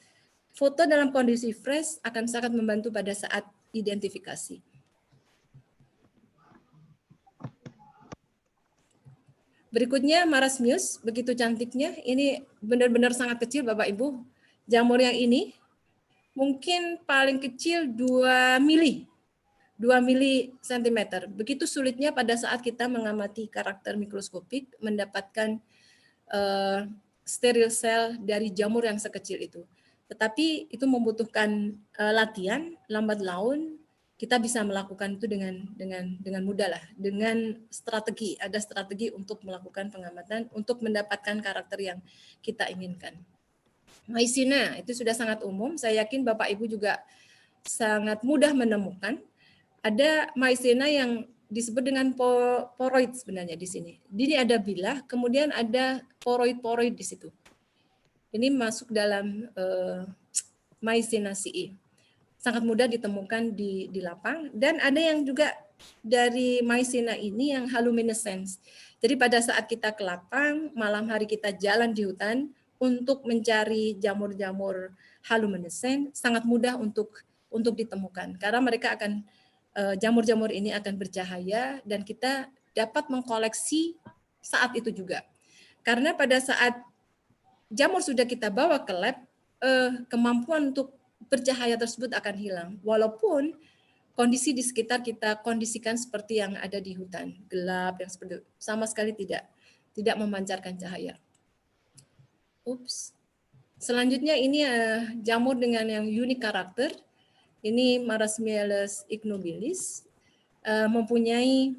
Foto dalam kondisi fresh akan sangat membantu pada saat identifikasi. Berikutnya marasmius, begitu cantiknya. Ini benar-benar sangat kecil Bapak Ibu. Jamur yang ini mungkin paling kecil 2 mili cm. Begitu sulitnya pada saat kita mengamati karakter mikroskopik mendapatkan steril sel dari jamur yang sekecil itu. Tetapi itu membutuhkan latihan, lambat laun kita bisa melakukan itu dengan mudah lah, dengan strategi. Ada strategi untuk melakukan pengamatan untuk mendapatkan karakter yang kita inginkan. Mycena itu sudah sangat umum. Saya yakin Bapak Ibu juga sangat mudah menemukan. Ada mycena yang disebut dengan poroid sebenarnya di sini. Ini ada bilah, kemudian ada poroid di situ. Ini masuk dalam mycena CE. Sangat mudah ditemukan di lapang. Dan ada yang juga dari mycena ini yang haluminescens. Jadi pada saat kita ke lapang, malam hari kita jalan di hutan untuk mencari jamur-jamur haluminescens, sangat mudah untuk ditemukan. Karena mereka akan jamur-jamur ini akan bercahaya dan kita dapat mengkoleksi saat itu juga. Karena pada saat jamur sudah kita bawa ke lab, kemampuan untuk bercahaya tersebut akan hilang. Walaupun kondisi di sekitar kita kondisikan seperti yang ada di hutan, gelap, yang seperti itu, sama sekali tidak memancarkan cahaya. Selanjutnya ini jamur dengan yang unik karakter. Ini Marasmialis ignobilis, mempunyai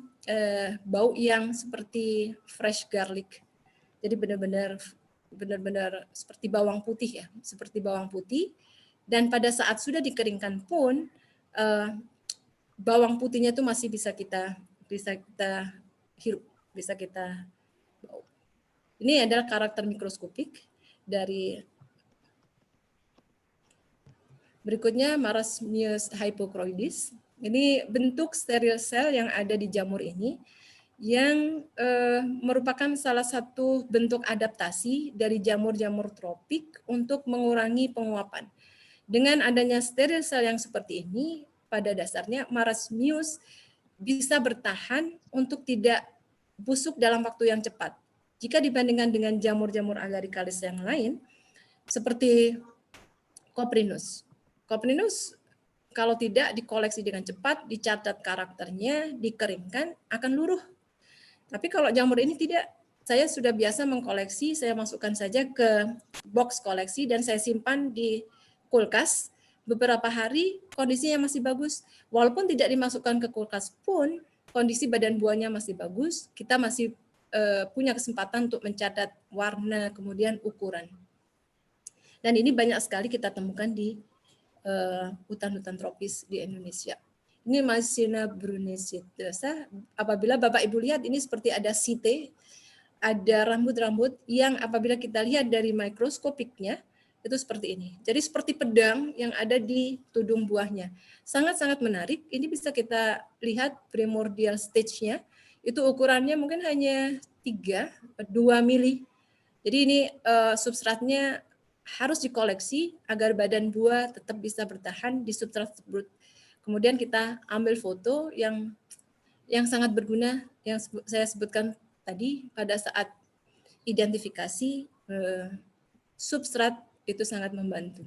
bau yang seperti fresh garlic. Jadi benar-benar seperti bawang putih ya, seperti bawang putih. Dan pada saat sudah dikeringkan pun bawang putihnya itu masih bisa kita hirup, bisa kita bau. Ini adalah karakter mikroskopik dari. Berikutnya Marasmius hypochroidis. Ini bentuk steril sel yang ada di jamur ini yang merupakan salah satu bentuk adaptasi dari jamur-jamur tropik untuk mengurangi penguapan. Dengan adanya steril sel yang seperti ini, pada dasarnya Marasmius bisa bertahan untuk tidak busuk dalam waktu yang cepat. Jika dibandingkan dengan jamur-jamur agaricales yang lain, seperti Coprinus. Coprinus kalau tidak dikoleksi dengan cepat, dicatat karakternya, dikeringkan, akan luruh. Tapi kalau jamur ini tidak, saya sudah biasa mengkoleksi, saya masukkan saja ke box koleksi dan saya simpan di kulkas. Beberapa hari kondisinya masih bagus. Walaupun tidak dimasukkan ke kulkas pun, kondisi badan buahnya masih bagus, kita masih punya kesempatan untuk mencatat warna, kemudian ukuran. Dan ini banyak sekali kita temukan di hutan-hutan tropis di Indonesia. Ini Mycena brunacea. Apabila Bapak Ibu lihat ini seperti ada site, ada rambut-rambut yang apabila kita lihat dari mikroskopiknya itu seperti ini. Jadi seperti pedang yang ada di tudung buahnya. Sangat-sangat menarik. Ini bisa kita lihat primordial stage-nya. Itu ukurannya mungkin hanya 2 mili. Jadi ini substratnya harus dikoleksi agar badan buah tetap bisa bertahan di substrat tersebut. Kemudian kita ambil foto yang yang sangat berguna yang saya sebutkan tadi pada saat identifikasi substrat itu sangat membantu.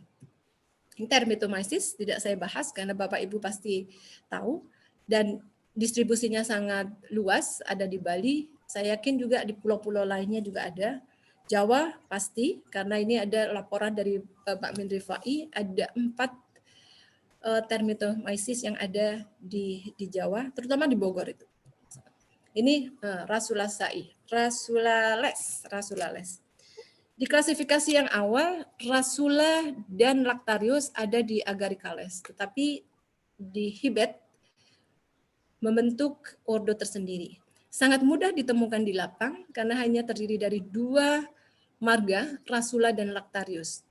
Termitomyces tidak saya bahas karena Bapak Ibu pasti tahu, dan distribusinya sangat luas, ada di Bali, saya yakin juga di pulau-pulau lainnya juga ada. Jawa pasti, karena ini ada laporan dari Pak Menteri Fai, ada 4 termitomyces yang ada di Jawa, terutama di Bogor itu. Ini Rasulacea, Rasulales. Di klasifikasi yang awal, Rasula dan Lactarius ada di Agaricales, tetapi di Hibet membentuk ordo tersendiri. Sangat mudah ditemukan di lapang karena hanya terdiri dari 2 marga, Rasula dan Lactarius.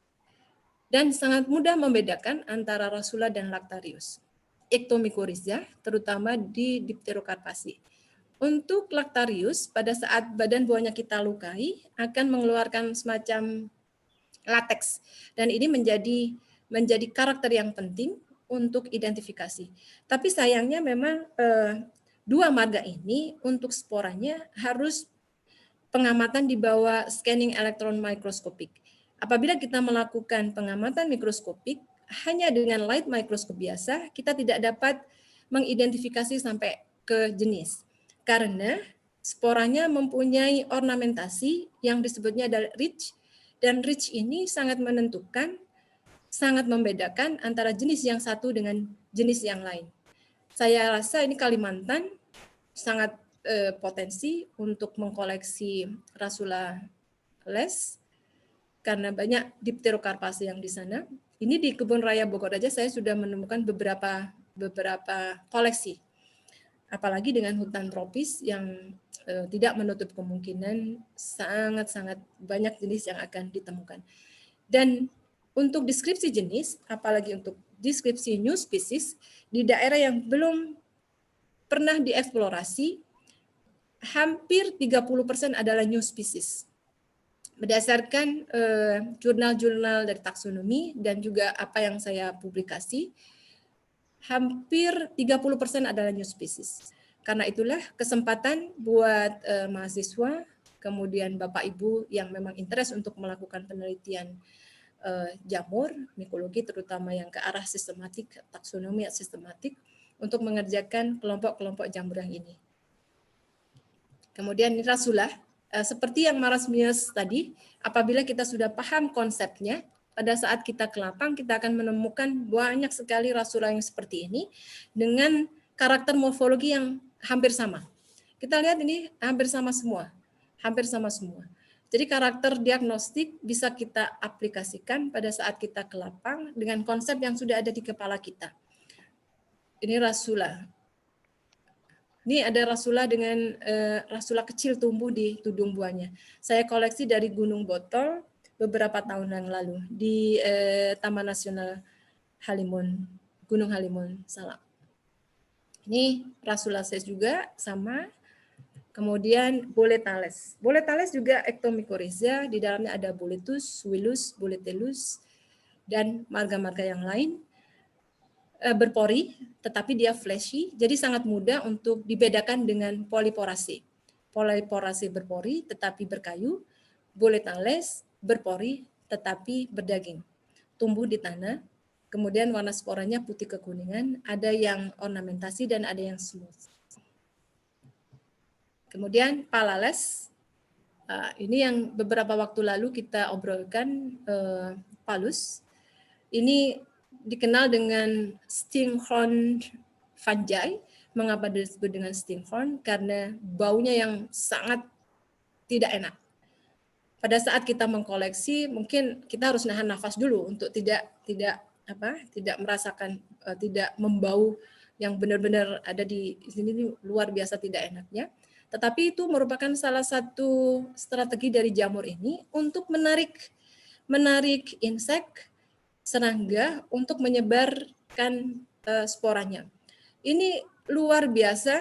Dan sangat mudah membedakan antara Rasula dan Lactarius. Ectomycorrhiza, terutama di Dipterocarpasi. Untuk Lactarius, pada saat badan buahnya kita lukai, akan mengeluarkan semacam lateks. Dan ini menjadi karakter yang penting untuk identifikasi. Tapi sayangnya memang 2 marga ini untuk sporanya harus pengamatan di bawah scanning elektron mikroskopik. Apabila kita melakukan pengamatan mikroskopik hanya dengan light microscope biasa, kita tidak dapat mengidentifikasi sampai ke jenis. Karena sporanya mempunyai ornamentasi yang disebutnya adalah ridge, dan ridge ini sangat menentukan, sangat membedakan antara jenis yang satu dengan jenis yang lain. Saya rasa ini Kalimantan sangat potensi untuk mengkoleksi Rasulales karena banyak Dipterocarpasi yang di sana. Ini di Kebun Raya Bogor aja saya sudah menemukan beberapa koleksi. Apalagi dengan hutan tropis yang tidak menutup kemungkinan sangat-sangat banyak jenis yang akan ditemukan. Dan untuk deskripsi jenis, apalagi untuk deskripsi new species, di daerah yang belum pernah dieksplorasi, hampir 30% adalah new species. Berdasarkan jurnal-jurnal dari taksonomi dan juga apa yang saya publikasi, hampir 30% adalah new species. Karena itulah kesempatan buat mahasiswa, kemudian Bapak Ibu yang memang interest untuk melakukan penelitian jamur, mikologi terutama yang ke arah sistematik, taksonomi sistematik, untuk mengerjakan kelompok-kelompok jamur yang ini. Kemudian Rasula, seperti yang Marasmius tadi, apabila kita sudah paham konsepnya, pada saat kita ke lapang, kita akan menemukan banyak sekali Rasula yang seperti ini dengan karakter morfologi yang hampir sama. Kita lihat ini hampir sama semua. Jadi karakter diagnostik bisa kita aplikasikan pada saat kita ke lapang dengan konsep yang sudah ada di kepala kita. Ini Rasula. Ini ada Rasula dengan Rasula kecil tumbuh di tudung buahnya. Saya koleksi dari Gunung Botol beberapa tahun yang lalu di Taman Nasional Halimun, Gunung Halimun, Salak. Ini Rasulaceae juga sama. Kemudian Boletales. Boletales juga Ectomycorrhiza, di dalamnya ada Boletus, Willus, Boletellus, dan marga-marga yang lain. Berpori, tetapi dia fleshy, jadi sangat mudah untuk dibedakan dengan Polyporasi. Polyporasi berpori, tetapi berkayu. Boletales berpori, tetapi berdaging. Tumbuh di tanah, kemudian warna sporanya putih kekuningan, ada yang ornamentasi dan ada yang smooth. Kemudian Palales, ini yang beberapa waktu lalu kita obrolkan, Palus. Ini dikenal dengan stinghorn fungi. Mengapa disebut dengan stinghorn? Karena baunya yang sangat tidak enak. Pada saat kita mengkoleksi, mungkin kita harus nahan nafas dulu untuk tidak merasakan, tidak membau yang benar-benar ada di sini luar biasa tidak enaknya. Tetapi itu merupakan salah satu strategi dari jamur ini untuk menarik insek, serangga untuk menyebarkan sporanya. Ini luar biasa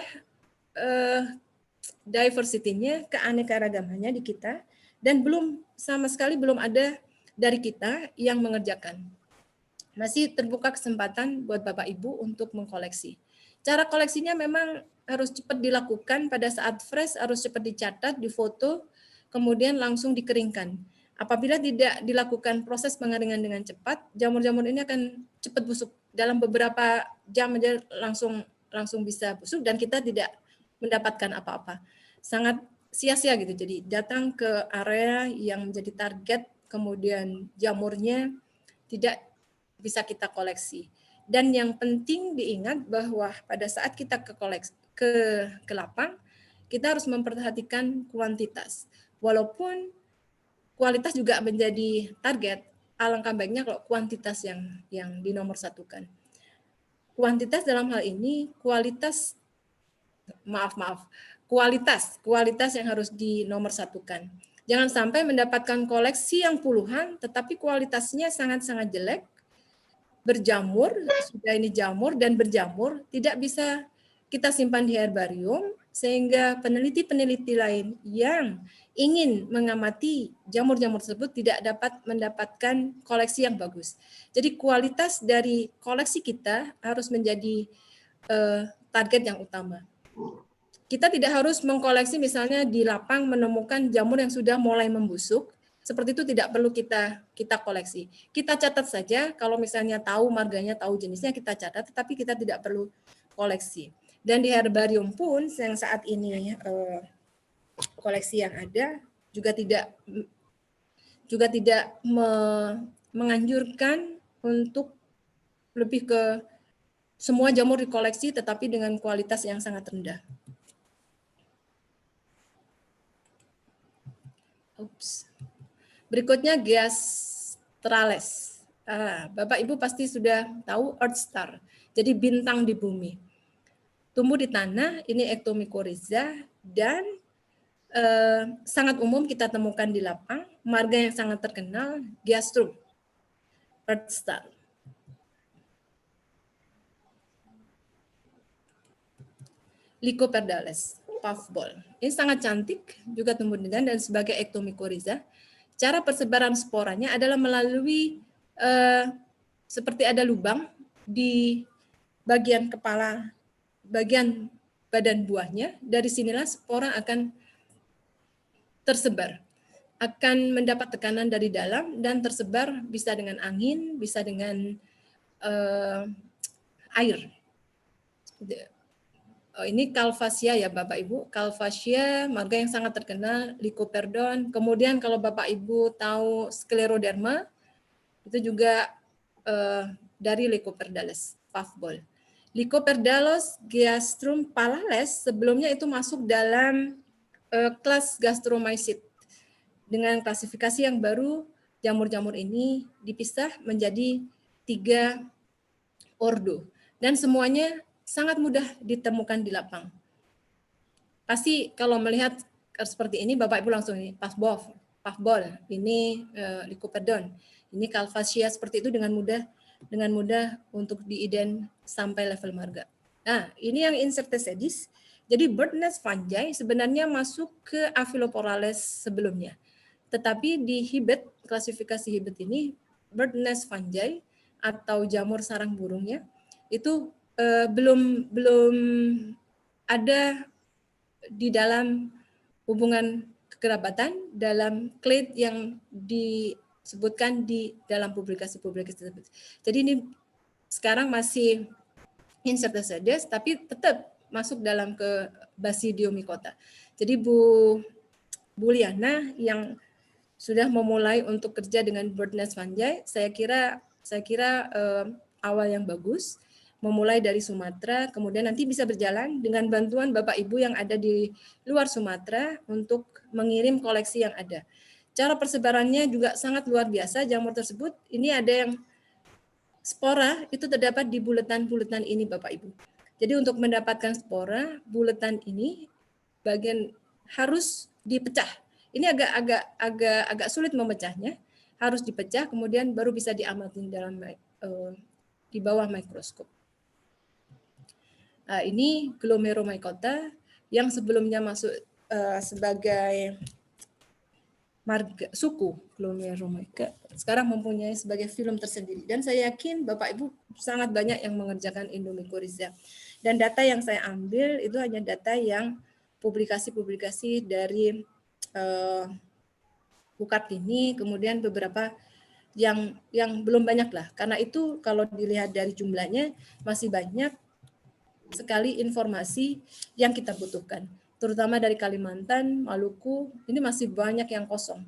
diversity-nya, keanekaragamannya di kita, dan sama sekali belum ada dari kita yang mengerjakan. Masih terbuka kesempatan buat Bapak Ibu untuk mengkoleksi. Cara koleksinya memang harus cepat dilakukan, pada saat fresh harus cepat dicatat, difoto, kemudian langsung dikeringkan. Apabila tidak dilakukan proses pengeringan dengan cepat, jamur-jamur ini akan cepat busuk. Dalam beberapa jam aja langsung bisa busuk dan kita tidak mendapatkan apa-apa. Sangat sia-sia gitu. Jadi datang ke area yang menjadi target, kemudian jamurnya tidak bisa kita koleksi. Dan yang penting diingat bahwa pada saat kita ke lapang, kita harus memperhatikan kuantitas. Walaupun kualitas juga menjadi target, alangkah baiknya kalau kuantitas yang dinomorsatukan. Kuantitas dalam hal ini kualitas yang harus dinomorsatukan. Jangan sampai mendapatkan koleksi yang puluhan, tetapi kualitasnya sangat-sangat jelek, berjamur, sudah ini jamur dan berjamur, tidak bisa kita simpan di herbarium, sehingga peneliti-peneliti lain yang ingin mengamati jamur-jamur tersebut tidak dapat mendapatkan koleksi yang bagus. Jadi kualitas dari koleksi kita harus menjadi target yang utama. Kita tidak harus mengkoleksi misalnya di lapang menemukan jamur yang sudah mulai membusuk, seperti itu tidak perlu kita koleksi. Kita catat saja, kalau misalnya tahu marganya, tahu jenisnya kita catat, tetapi kita tidak perlu koleksi. Dan di herbarium pun yang saat ini koleksi yang ada juga tidak menganjurkan untuk lebih ke semua jamur dikoleksi, tetapi dengan kualitas yang sangat rendah. Berikutnya Geastrales. Bapak Ibu pasti sudah tahu Earth Star. Jadi bintang di bumi. Tumbuh di tanah, ini Ectomycorrhiza dan sangat umum kita temukan di lapang. Marga yang sangat terkenal Geastrum, Earth Star. Lycoperdales, puffball. Ini sangat cantik, juga tumbuh di tanah dan sebagai Ectomycorrhiza. Cara persebaran sporanya adalah melalui seperti ada lubang di bagian kepala, bagian badan buahnya. Dari sinilah spora akan tersebar, akan mendapat tekanan dari dalam dan tersebar bisa dengan angin, bisa dengan air. Ini Calvasia ya Bapak Ibu, Calvasia marga yang sangat terkenal, Lycoperdon. Kemudian kalau Bapak Ibu tahu Scleroderma, itu juga dari Lycoperdales, puffball. Lycoperdalus Geastrum palales sebelumnya itu masuk dalam kelas Gastromycete. Dengan klasifikasi yang baru, jamur-jamur ini dipisah menjadi 3 ordo dan semuanya sangat mudah ditemukan di lapang. Pasti kalau melihat seperti ini, Bapak Ibu langsung ini puffball, ini Lycoperdon, ini Calvasia seperti itu dengan mudah untuk diiden sampai level marga. Nah, ini yang Incertasedis. Jadi bird nest fungi sebenarnya masuk ke Aphiloporales sebelumnya. Tetapi di hibet, klasifikasi hibet ini, bird nest fungi atau jamur sarang burungnya, itu belum ada di dalam hubungan kekerabatan dalam clade yang disebutkan di dalam publikasi-publikasi tersebut. Jadi ini sekarang masih Incertasedis, tapi tetap masuk dalam ke Basidiomycota. Jadi Bu Liana yang sudah memulai untuk kerja dengan bird nest fungi, saya kira awal yang bagus. Memulai dari Sumatera, kemudian nanti bisa berjalan dengan bantuan Bapak Ibu yang ada di luar Sumatera untuk mengirim koleksi yang ada. Cara persebarannya juga sangat luar biasa, jamur tersebut. Ini ada yang spora, itu terdapat di buletan-buletan ini Bapak Ibu. Jadi untuk mendapatkan spora, buletan ini bagian harus dipecah. Ini agak sulit memecahnya, harus dipecah, kemudian baru bisa diamati di bawah mikroskop. Ini Glomeromycota yang sebelumnya masuk sebagai marga suku Glomeromyca sekarang mempunyai sebagai film tersendiri, dan saya yakin Bapak Ibu sangat banyak yang mengerjakan endomycorrhiza. Dan data yang saya ambil itu hanya data yang publikasi-publikasi dari UKAT ini, kemudian beberapa yang belum banyak lah. Karena itu kalau dilihat dari jumlahnya masih banyak sekali informasi yang kita butuhkan, terutama dari Kalimantan, Maluku, ini masih banyak yang kosong.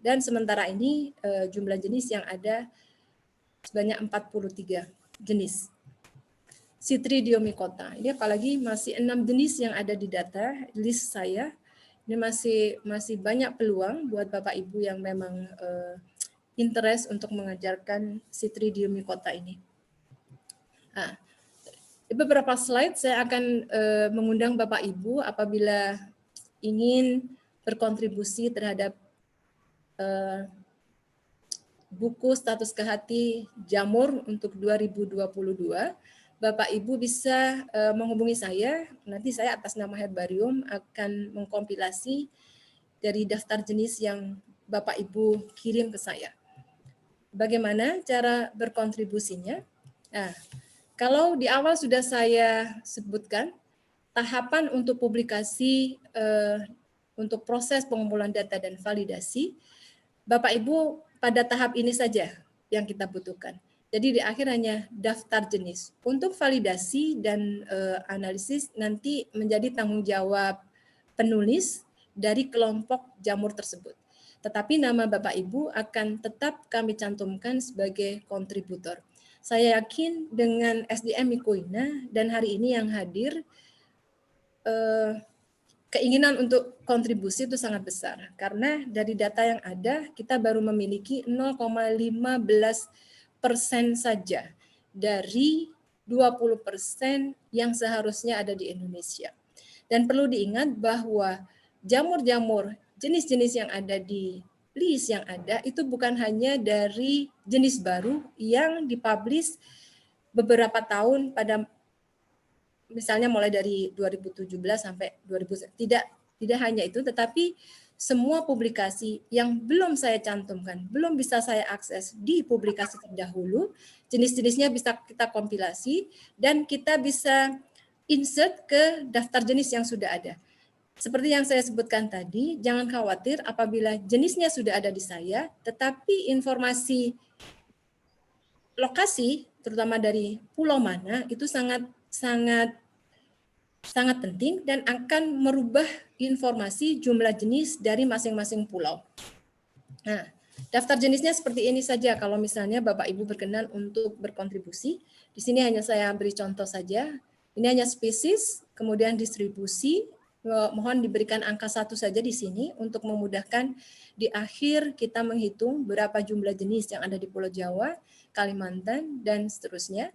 Dan sementara ini jumlah jenis yang ada sebanyak 43 jenis. Chytridiomycota, ini apalagi masih 6 jenis yang ada di data list saya. Ini masih banyak peluang buat Bapak Ibu yang memang interest untuk mengajarkan Chytridiomycota ini. Nah, beberapa slide saya akan mengundang Bapak Ibu apabila ingin berkontribusi terhadap buku status kehati jamur untuk 2022. Bapak Ibu bisa menghubungi saya, nanti saya atas nama Herbarium akan mengkompilasi dari daftar jenis yang Bapak Ibu kirim ke saya. Bagaimana cara berkontribusinya? Nah, kalau di awal sudah saya sebutkan, tahapan untuk publikasi, untuk proses pengumpulan data dan validasi, Bapak Ibu pada tahap ini saja yang kita butuhkan. Jadi di akhir hanya daftar jenis. Untuk validasi dan analisis nanti menjadi tanggung jawab penulis dari kelompok jamur tersebut. Tetapi nama Bapak Ibu akan tetap kami cantumkan sebagai kontributor. Saya yakin dengan SDM Mycoina dan hari ini yang hadir, keinginan untuk kontribusi itu sangat besar. Karena dari data yang ada, kita baru memiliki 0,15% saja dari 20% yang seharusnya ada di Indonesia. Dan perlu diingat bahwa jamur-jamur jenis-jenis yang ada di list yang ada itu bukan hanya dari jenis baru yang dipublish beberapa tahun pada misalnya mulai dari 2017 sampai 2000, tidak hanya itu, tetapi semua publikasi yang belum saya cantumkan, belum bisa saya akses di publikasi terdahulu, jenis-jenisnya bisa kita kompilasi dan kita bisa insert ke daftar jenis yang sudah ada. Seperti yang saya sebutkan tadi, jangan khawatir apabila jenisnya sudah ada di saya, tetapi informasi lokasi, terutama dari pulau mana, itu sangat penting dan akan merubah informasi jumlah jenis dari masing-masing pulau. Nah, daftar jenisnya seperti ini saja kalau misalnya Bapak Ibu berkenan untuk berkontribusi. Di sini hanya saya beri contoh saja. Ini hanya spesies, kemudian distribusi. Mohon diberikan angka 1 saja di sini untuk memudahkan di akhir kita menghitung berapa jumlah jenis yang ada di Pulau Jawa, Kalimantan, dan seterusnya.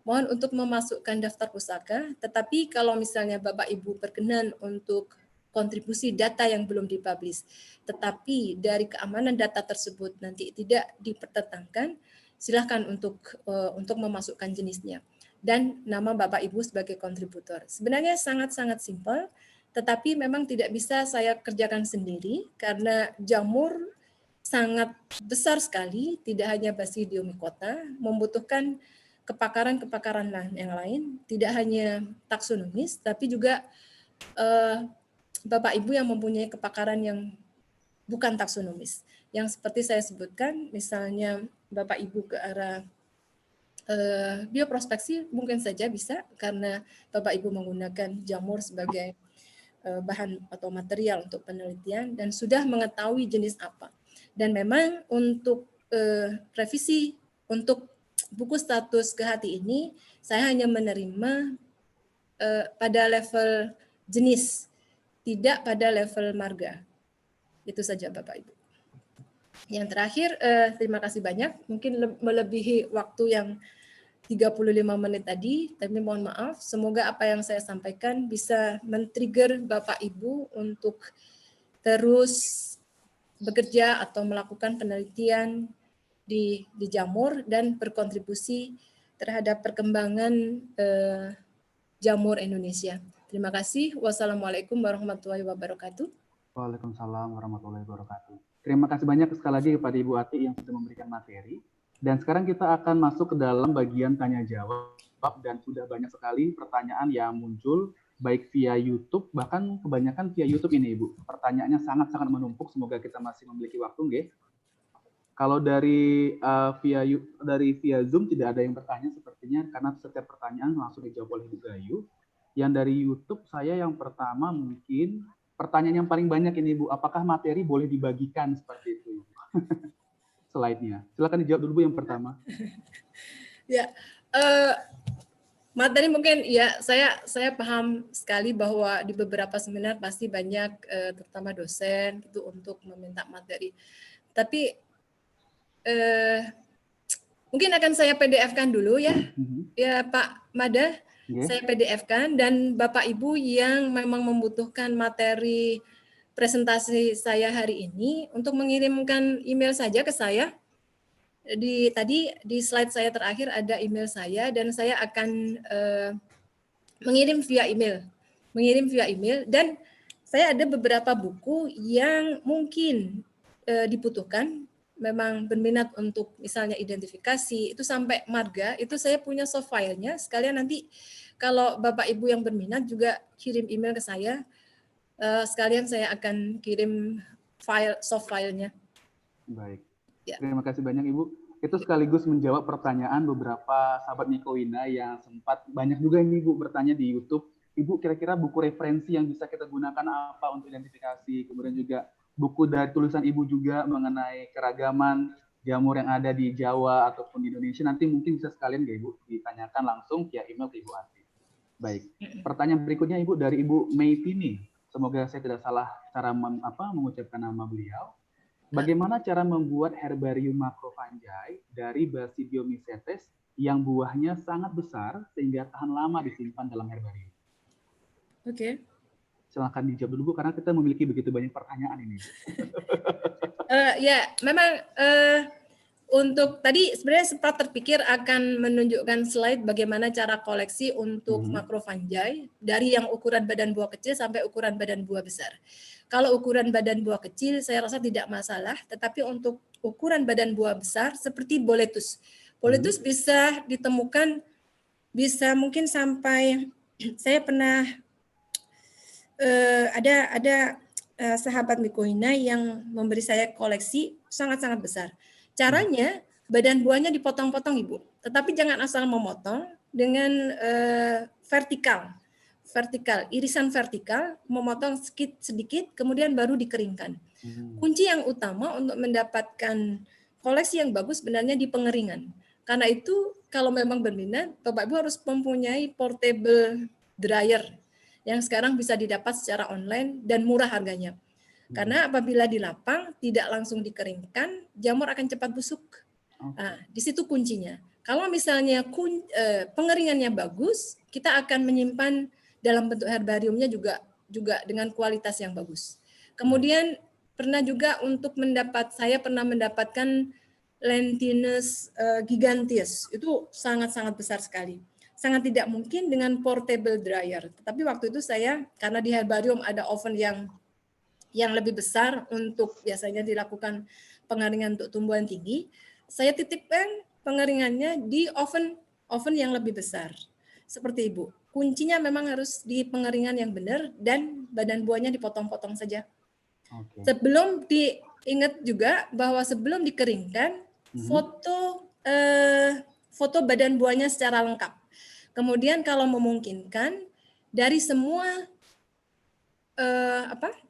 Mohon untuk memasukkan daftar pusaka, tetapi kalau misalnya Bapak Ibu berkenan untuk kontribusi data yang belum dipublish, tetapi dari keamanan data tersebut nanti tidak dipertentangkan, silakan untuk memasukkan jenisnya dan nama Bapak Ibu sebagai kontributor. Sebenarnya sangat-sangat simpel, tetapi memang tidak bisa saya kerjakan sendiri karena jamur sangat besar sekali, tidak hanya Basidiomycota, membutuhkan kepakaran-kepakaran yang lain, tidak hanya taksonomis, tapi juga Bapak Ibu yang mempunyai kepakaran yang bukan taksonomis. Yang seperti saya sebutkan, misalnya Bapak Ibu ke arah bioprospeksi mungkin saja bisa, karena Bapak Ibu menggunakan jamur sebagai bahan atau material untuk penelitian dan sudah mengetahui jenis apa. Dan memang untuk revisi untuk buku status kehati ini, saya hanya menerima pada level jenis, tidak pada level marga. Itu saja Bapak Ibu. Yang terakhir, terima kasih banyak. Mungkin melebihi waktu yang 35 menit tadi, tapi mohon maaf. Semoga apa yang saya sampaikan bisa men-trigger Bapak Ibu untuk terus bekerja atau melakukan penelitian di jamur dan berkontribusi terhadap perkembangan jamur Indonesia. Terima kasih. Wassalamualaikum warahmatullahi wabarakatuh. Waalaikumsalam warahmatullahi wabarakatuh. Terima kasih banyak sekali lagi kepada Ibu Ati yang sudah memberikan materi. Dan sekarang kita akan masuk ke dalam bagian tanya jawab, dan sudah banyak sekali pertanyaan yang muncul baik via YouTube, bahkan kebanyakan via YouTube ini Ibu. Pertanyaannya sangat-sangat menumpuk, semoga kita masih memiliki waktu, nggih. Kalau dari via Zoom tidak ada yang bertanya sepertinya, karena setiap pertanyaan langsung dijawab oleh Bu Gayu. Yang dari YouTube saya yang pertama mungkin pertanyaan yang paling banyak ini Bu, apakah materi boleh dibagikan seperti itu? Slide-nya. Silakan dijawab dulu Bu yang pertama. Ya, materi mungkin ya saya paham sekali bahwa di beberapa seminar pasti banyak terutama dosen itu untuk meminta materi. Tapi mungkin akan saya PDF-kan dulu ya, ya Pak Mada, saya PDF-kan, dan Bapak Ibu yang memang membutuhkan materi presentasi saya hari ini untuk mengirimkan email saja ke saya. Tadi di slide saya terakhir ada email saya dan saya akan mengirim via email, dan saya ada beberapa buku yang mungkin dibutuhkan, memang berminat untuk misalnya identifikasi itu sampai marga, itu saya punya soft file-nya. Sekalian nanti kalau Bapak Ibu yang berminat juga kirim email ke saya, sekalian saya akan kirim soft file-nya. Baik. Ya. Terima kasih banyak Ibu. Itu sekaligus menjawab pertanyaan beberapa sahabat Mikoina yang sempat banyak juga ini Bu bertanya di YouTube. Ibu, kira-kira buku referensi yang bisa kita gunakan apa untuk identifikasi? Kemudian juga buku dari tulisan Ibu juga mengenai keragaman jamur yang ada di Jawa ataupun di Indonesia. Nanti mungkin bisa sekalian nggak Ibu ditanyakan langsung via email ke Ibu Ati. Baik. Pertanyaan berikutnya Ibu dari Ibu Maytini. Semoga saya tidak salah cara mengucapkan nama beliau. Bagaimana cara membuat herbarium macrofungi dari Basidiomycetes yang buahnya sangat besar sehingga tahan lama disimpan dalam herbarium? Oke. Silahkan dijawab dulu Bu, karena kita memiliki begitu banyak pertanyaan ini. Ya, memang untuk tadi sebenarnya sempat terpikir akan menunjukkan slide bagaimana cara koleksi untuk macrofungi dari yang ukuran badan buah kecil sampai ukuran badan buah besar. Kalau ukuran badan buah kecil saya rasa tidak masalah, tetapi untuk ukuran badan buah besar seperti boletus. Boletus bisa ditemukan, bisa mungkin sampai, saya pernah ada sahabat Mikoina yang memberi saya koleksi sangat-sangat besar. Caranya badan buahnya dipotong-potong Ibu, tetapi jangan asal memotong dengan vertikal, irisan vertikal, memotong sedikit, kemudian baru dikeringkan. Kunci yang utama untuk mendapatkan koleksi yang bagus sebenarnya di pengeringan. Karena itu kalau memang berminat, Bapak Ibu harus mempunyai portable dryer yang sekarang bisa didapat secara online dan murah harganya. Karena apabila di lapang tidak langsung dikeringkan, jamur akan cepat busuk. Nah, di situ kuncinya. Kalau misalnya pengeringannya bagus, kita akan menyimpan dalam bentuk herbariumnya juga dengan kualitas yang bagus. Kemudian saya pernah mendapatkan Lentinus giganteus, itu sangat-sangat besar sekali. Sangat tidak mungkin dengan portable dryer. Tetapi waktu itu saya, karena di herbarium ada oven yang lebih besar untuk biasanya dilakukan pengeringan untuk tumbuhan tinggi, saya titipkan pengeringannya di oven yang lebih besar. Seperti Ibu. Kuncinya memang harus di pengeringan yang benar dan badan buahnya dipotong-potong saja. Sebelum diingat juga bahwa sebelum dikeringkan, foto badan buahnya secara lengkap. Kemudian kalau memungkinkan dari semua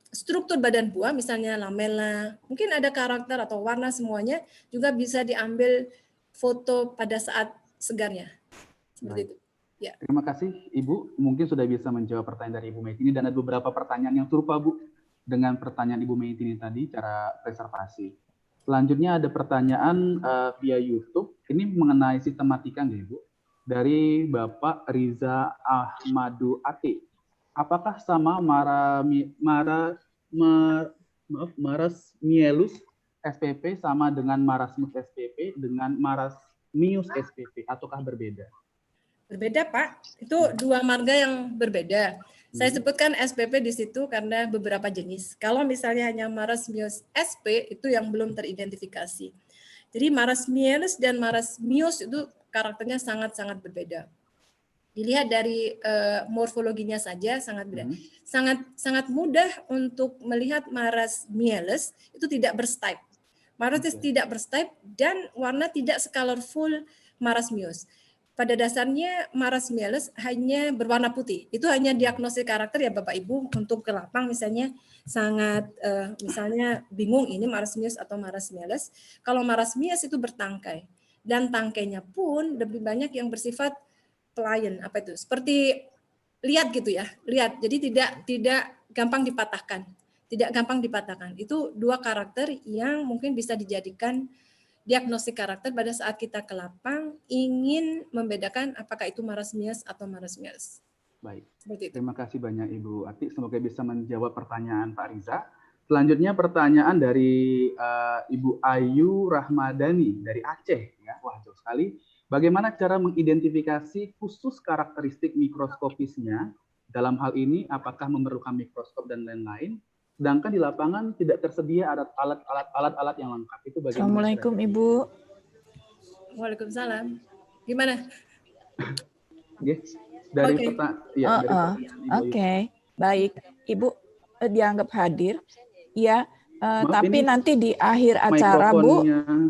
struktur badan buah, misalnya lamela, mungkin ada karakter atau warna semuanya juga bisa diambil foto pada saat segarnya. Seperti itu. Ya. Terima kasih Ibu, mungkin sudah bisa menjawab pertanyaan dari Ibu Maytini dan ada beberapa pertanyaan yang serupa Bu dengan pertanyaan Ibu Maytini tadi, cara preservasi. Selanjutnya ada pertanyaan via YouTube, ini mengenai sistematika nggak Ibu? Dari Bapak Riza Ahmadu Ati. Apakah sama Marasmiellus SPP sama dengan Marasmus SPP dengan Marasmius SPP ataukah berbeda? Berbeda, Pak. Itu dua marga yang berbeda. Saya sebutkan SPP di situ karena beberapa jenis. Kalau misalnya hanya marasmius SP, itu yang belum teridentifikasi. Jadi marasmius dan marasmius itu karakternya sangat-sangat berbeda. Dilihat dari morfologinya saja sangat beda. Sangat mudah untuk melihat marasmius itu tidak berstipe. Marasmius tidak berstipe dan warna tidak secolorful marasmius. Pada dasarnya marasmius hanya berwarna putih. Itu hanya diagnosis karakter ya Bapak Ibu. Untuk kelapang misalnya sangat misalnya bingung ini marasmius atau marasmius. Kalau marasmius itu bertangkai dan tangkainya pun lebih banyak yang bersifat pliant, apa itu? Seperti lihat gitu ya, lihat. Jadi tidak gampang dipatahkan. Tidak gampang dipatahkan. Itu dua karakter yang mungkin bisa dijadikan diagnostik karakter pada saat kita ke lapang ingin membedakan apakah itu marasmius atau marasmius. Baik. Seperti itu. Terima kasih banyak Ibu Ati. Semoga bisa menjawab pertanyaan Pak Riza. Selanjutnya pertanyaan dari Ibu Ayu Rahmadani dari Aceh. Ya, wah jauh sekali. Bagaimana cara mengidentifikasi khusus karakteristik mikroskopisnya? Dalam hal ini, apakah memerlukan mikroskop dan lain-lain? Sedangkan di lapangan tidak tersedia alat-alat yang lengkap. Itu bagaimana? Assalamualaikum Ibu. Waalaikumsalam. Gimana? Dari Oke. pertanyaan Oke, baik. Ibu dianggap hadir. Ya, tapi ini nanti di akhir acara Bu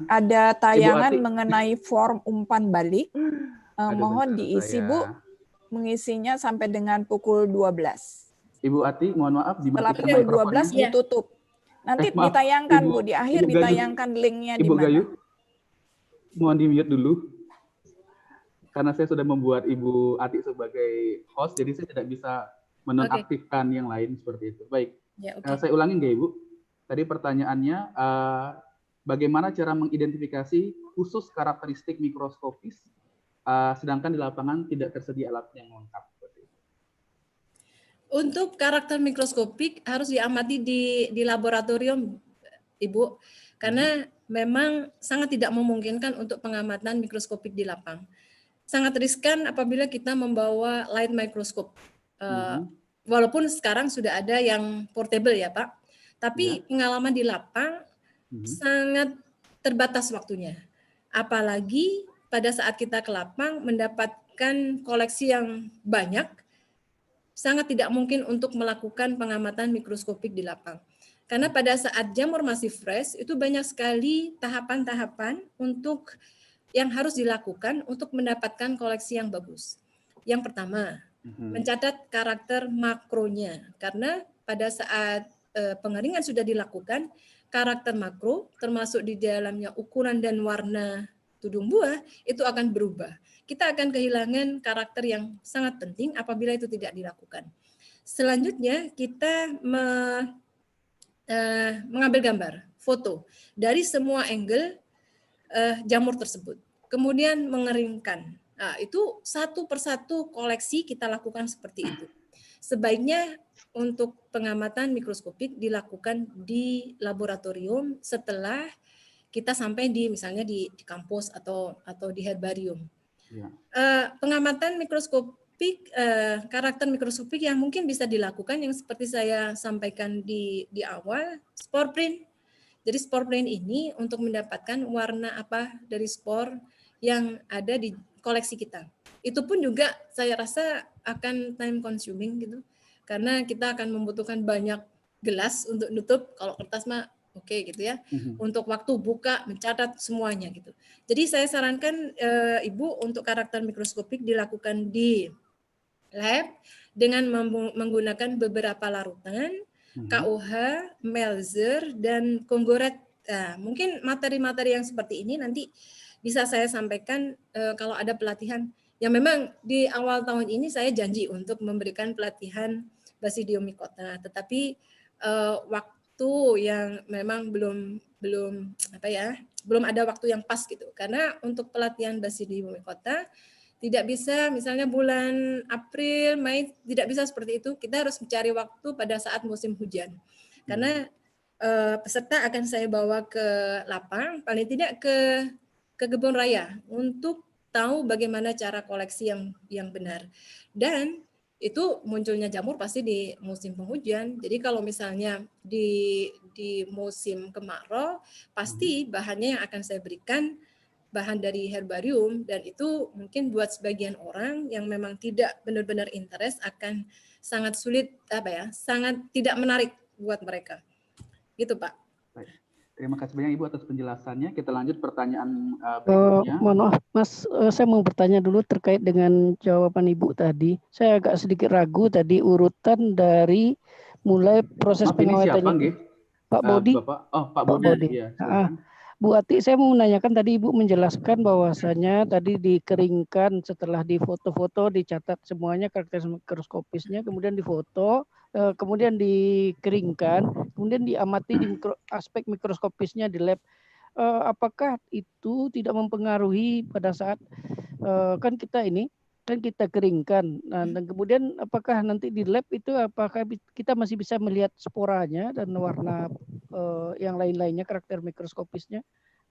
ada tayangan Ati. mengenai form umpan balik. Mohon bentar, diisi saya. Bu, mengisinya sampai dengan pukul 12. Ibu Ati, mohon maaf Setelah dimatikan pukul 12 mikrofonnya. ditutup. Nanti Maaf, ditayangkan Ibu- Bu, di akhir Ibu Gayu. ditayangkan linknya di Ibu mana. Gayu, mohon di-mute dulu. Karena saya sudah membuat Ibu Ati sebagai host, jadi saya tidak bisa menonaktifkan yang lain seperti itu. Baik, Ya, oke. saya ulangin nggak Ibu? Tadi pertanyaannya, bagaimana cara mengidentifikasi khusus karakteristik mikroskopis, sedangkan di lapangan tidak tersedia alat yang lengkap? Untuk karakter mikroskopik harus diamati di laboratorium, Ibu, karena memang sangat tidak memungkinkan untuk pengamatan mikroskopik di lapang. Sangat riskan apabila kita membawa light microscope. Walaupun sekarang sudah ada yang portable ya Pak, tapi pengalaman di lapang sangat terbatas waktunya. Apalagi pada saat kita ke lapang mendapatkan koleksi yang banyak, sangat tidak mungkin untuk melakukan pengamatan mikroskopik di lapang. Karena pada saat jamur masih fresh, itu banyak sekali tahapan-tahapan untuk yang harus dilakukan untuk mendapatkan koleksi yang bagus. Yang pertama, mencatat karakter makronya. Karena pada saat pengeringan sudah dilakukan, karakter makro, termasuk di dalamnya ukuran dan warna tudung buah, itu akan berubah. Kita akan kehilangan karakter yang sangat penting apabila itu tidak dilakukan. Selanjutnya kita mengambil gambar, foto dari semua angle jamur tersebut. Kemudian mengeringkan. Nah, itu satu persatu koleksi kita lakukan seperti itu. Sebaiknya untuk pengamatan mikroskopik dilakukan di laboratorium setelah kita sampai di misalnya di kampus atau di herbarium. Pengamatan mikroskopik, karakter mikroskopik yang mungkin bisa dilakukan yang seperti saya sampaikan di awal, spore print. Jadi spore print ini untuk mendapatkan warna apa dari spore yang ada di koleksi kita. Itu pun juga saya rasa akan time consuming gitu, karena kita akan membutuhkan banyak gelas untuk nutup. Kalau kertas mah oke gitu ya. Untuk waktu buka, mencatat semuanya gitu. Jadi saya sarankan Ibu untuk karakter mikroskopik dilakukan di lab dengan menggunakan beberapa larutan, KUH, Melzer, dan Kongoret. Nah, mungkin materi-materi yang seperti ini nanti bisa saya sampaikan kalau ada pelatihan. Yang memang di awal tahun ini saya janji untuk memberikan pelatihan Basidiomycota, tetapi waktu yang memang belum ada waktu yang pas gitu. Karena untuk pelatihan Basidiomycota tidak bisa misalnya bulan April, Mei, tidak bisa seperti itu. Kita harus mencari waktu pada saat musim hujan. Karena peserta akan saya bawa ke lapang, paling tidak ke kebun raya untuk tahu bagaimana cara koleksi yang benar. Dan itu munculnya jamur pasti di musim penghujan. Jadi kalau misalnya di musim kemarau, pasti bahannya yang akan saya berikan bahan dari herbarium, dan itu mungkin buat sebagian orang yang memang tidak benar-benar interest akan sangat sulit, sangat tidak menarik buat mereka. Gitu, Pak. Baik. Terima kasih banyak Ibu atas penjelasannya. Kita lanjut pertanyaan berikutnya. Mohon maaf, Mas, saya mau bertanya dulu terkait dengan jawaban Ibu tadi. Saya agak sedikit ragu tadi urutan dari mulai proses Maaf, ini siapa, pengawetannya. nggih? Pak Bodi. Bapak. Oh, Pak Pak Bodi. Bodi. Ya, Bu Ati, saya mau menanyakan tadi Ibu menjelaskan bahwasanya tadi dikeringkan setelah difoto-foto, dicatat semuanya karakter mikroskopisnya, kemudian difoto, kemudian dikeringkan, kemudian diamati di aspek mikroskopisnya di lab. Apakah itu tidak mempengaruhi pada saat kan kita keringkan, dan kemudian apakah nanti di lab itu apakah kita masih bisa melihat sporanya dan warna yang lain-lainnya karakter mikroskopisnya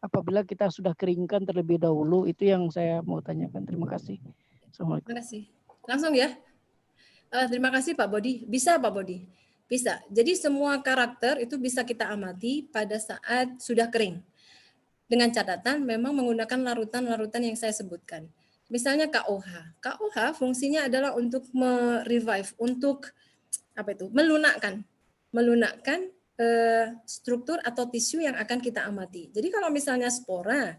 apabila kita sudah keringkan terlebih dahulu? Itu yang saya mau tanyakan. Terima kasih. Assalamualaikum. Terima kasih. Langsung ya. Terima kasih Pak Bodi. Bisa Pak Bodi? Bisa. Jadi semua karakter itu bisa kita amati pada saat sudah kering. Dengan catatan memang menggunakan larutan-larutan yang saya sebutkan. Misalnya KOH. KOH fungsinya adalah untuk merevive, untuk melunakkan struktur atau tisu yang akan kita amati. Jadi kalau misalnya spora,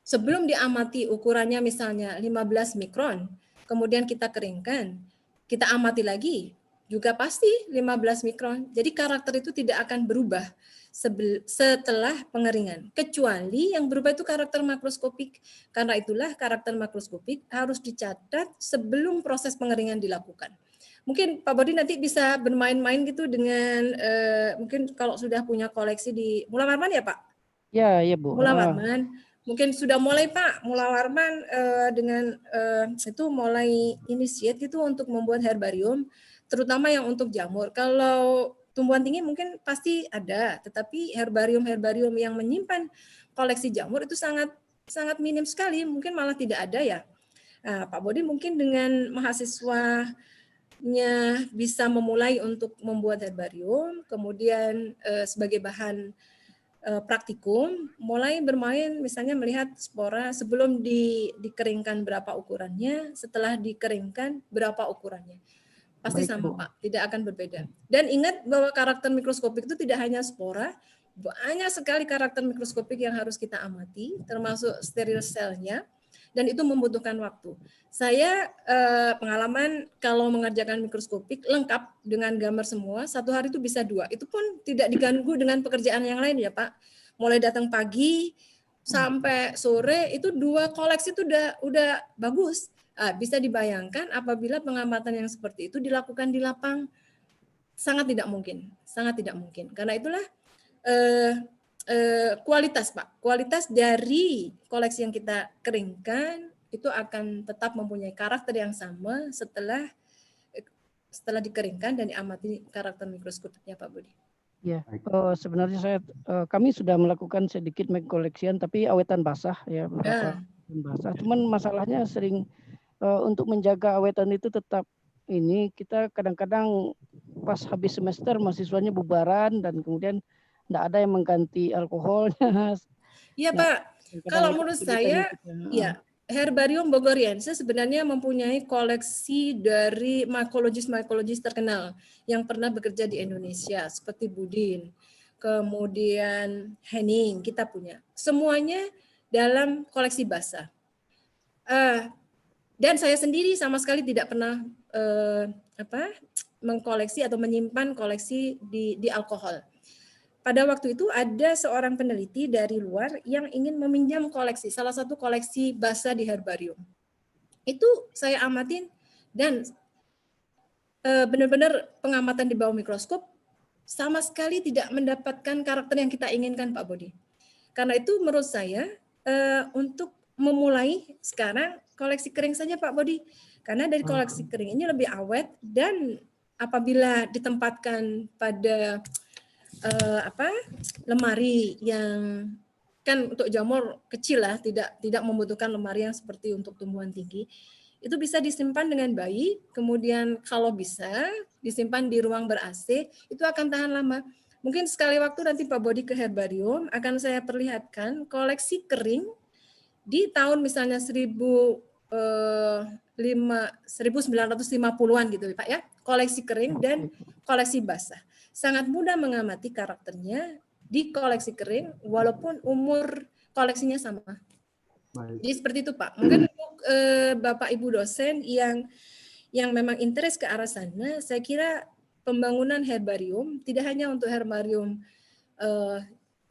sebelum diamati ukurannya misalnya 15 mikron, kemudian kita keringkan, kita amati lagi, juga pasti 15 mikron. Jadi karakter itu tidak akan berubah setelah pengeringan, kecuali yang berubah itu karakter makroskopik. Karena itulah karakter makroskopik harus dicatat sebelum proses pengeringan dilakukan. Mungkin Pak Bodi nanti bisa bermain-main gitu dengan mungkin kalau sudah punya koleksi di Mula Warman ya Pak? Ya Bu. Mula Warman. Mungkin sudah mulai Pak, Mula Warman dengan itu mulai initiate itu untuk membuat herbarium, terutama yang untuk jamur. Kalau tumbuhan tinggi mungkin pasti ada, tetapi herbarium yang menyimpan koleksi jamur itu sangat minim sekali, mungkin malah tidak ada ya. Nah, Pak Bodi mungkin dengan mahasiswanya bisa memulai untuk membuat herbarium, kemudian sebagai bahan praktikum, mulai bermain misalnya melihat spora sebelum dikeringkan berapa ukurannya, setelah dikeringkan berapa ukurannya. Pasti Baik, sama Bu. Pak, tidak akan berbeda. Dan ingat bahwa karakter mikroskopik itu tidak hanya spora, banyak sekali karakter mikroskopik yang harus kita amati, termasuk steril selnya, dan itu membutuhkan waktu. Saya pengalaman kalau mengerjakan mikroskopik lengkap dengan gambar semua, 1 hari itu bisa 2. Itu pun tidak diganggu dengan pekerjaan yang lain ya Pak. Mulai datang pagi sampai sore itu 2 koleksi itu udah bagus. Bisa dibayangkan apabila pengamatan yang seperti itu dilakukan di lapang, sangat tidak mungkin. Karena itulah kualitas Pak, kualitas dari koleksi yang kita keringkan itu akan tetap mempunyai karakter yang sama setelah dikeringkan dan diamati karakter mikroskopiknya Pak Budi. Ya, sebenarnya kami sudah melakukan sedikit koleksian tapi awetan basah ya, beberapa basah. Cuman masalahnya sering untuk menjaga awetan itu tetap kita kadang-kadang pas habis semester mahasiswanya bubaran dan kemudian tidak ada yang mengganti alkoholnya. Iya Pak, kalau menurut saya ya Herbarium Bogoriense sebenarnya mempunyai koleksi dari mikologis terkenal yang pernah bekerja di Indonesia seperti Budin, kemudian Henning kita punya. Semuanya dalam koleksi basah. Dan saya sendiri sama sekali tidak pernah mengkoleksi atau menyimpan koleksi di alkohol. Pada waktu itu ada seorang peneliti dari luar yang ingin meminjam koleksi, salah satu koleksi basah di herbarium. Itu saya amatin dan benar-benar pengamatan di bawah mikroskop sama sekali tidak mendapatkan karakter yang kita inginkan Pak Bodi. Karena itu menurut saya untuk memulai sekarang koleksi kering saja Pak Bodi. Karena dari koleksi kering ini lebih awet dan apabila ditempatkan pada lemari yang kan untuk jamur kecil lah, tidak membutuhkan lemari yang seperti untuk tumbuhan tinggi. Itu bisa disimpan dengan baik, kemudian kalau bisa disimpan di ruang ber-AC, itu akan tahan lama. Mungkin sekali waktu nanti Pak Bodi ke herbarium akan saya perlihatkan koleksi kering di tahun misalnya 1950-an gitu Pak ya, koleksi kering dan koleksi basah. Sangat mudah mengamati karakternya di koleksi kering walaupun umur koleksinya sama. Baik. Jadi seperti itu Pak. Mungkin untuk Bapak Ibu dosen yang memang interest ke arah sana, saya kira pembangunan herbarium tidak hanya untuk herbarium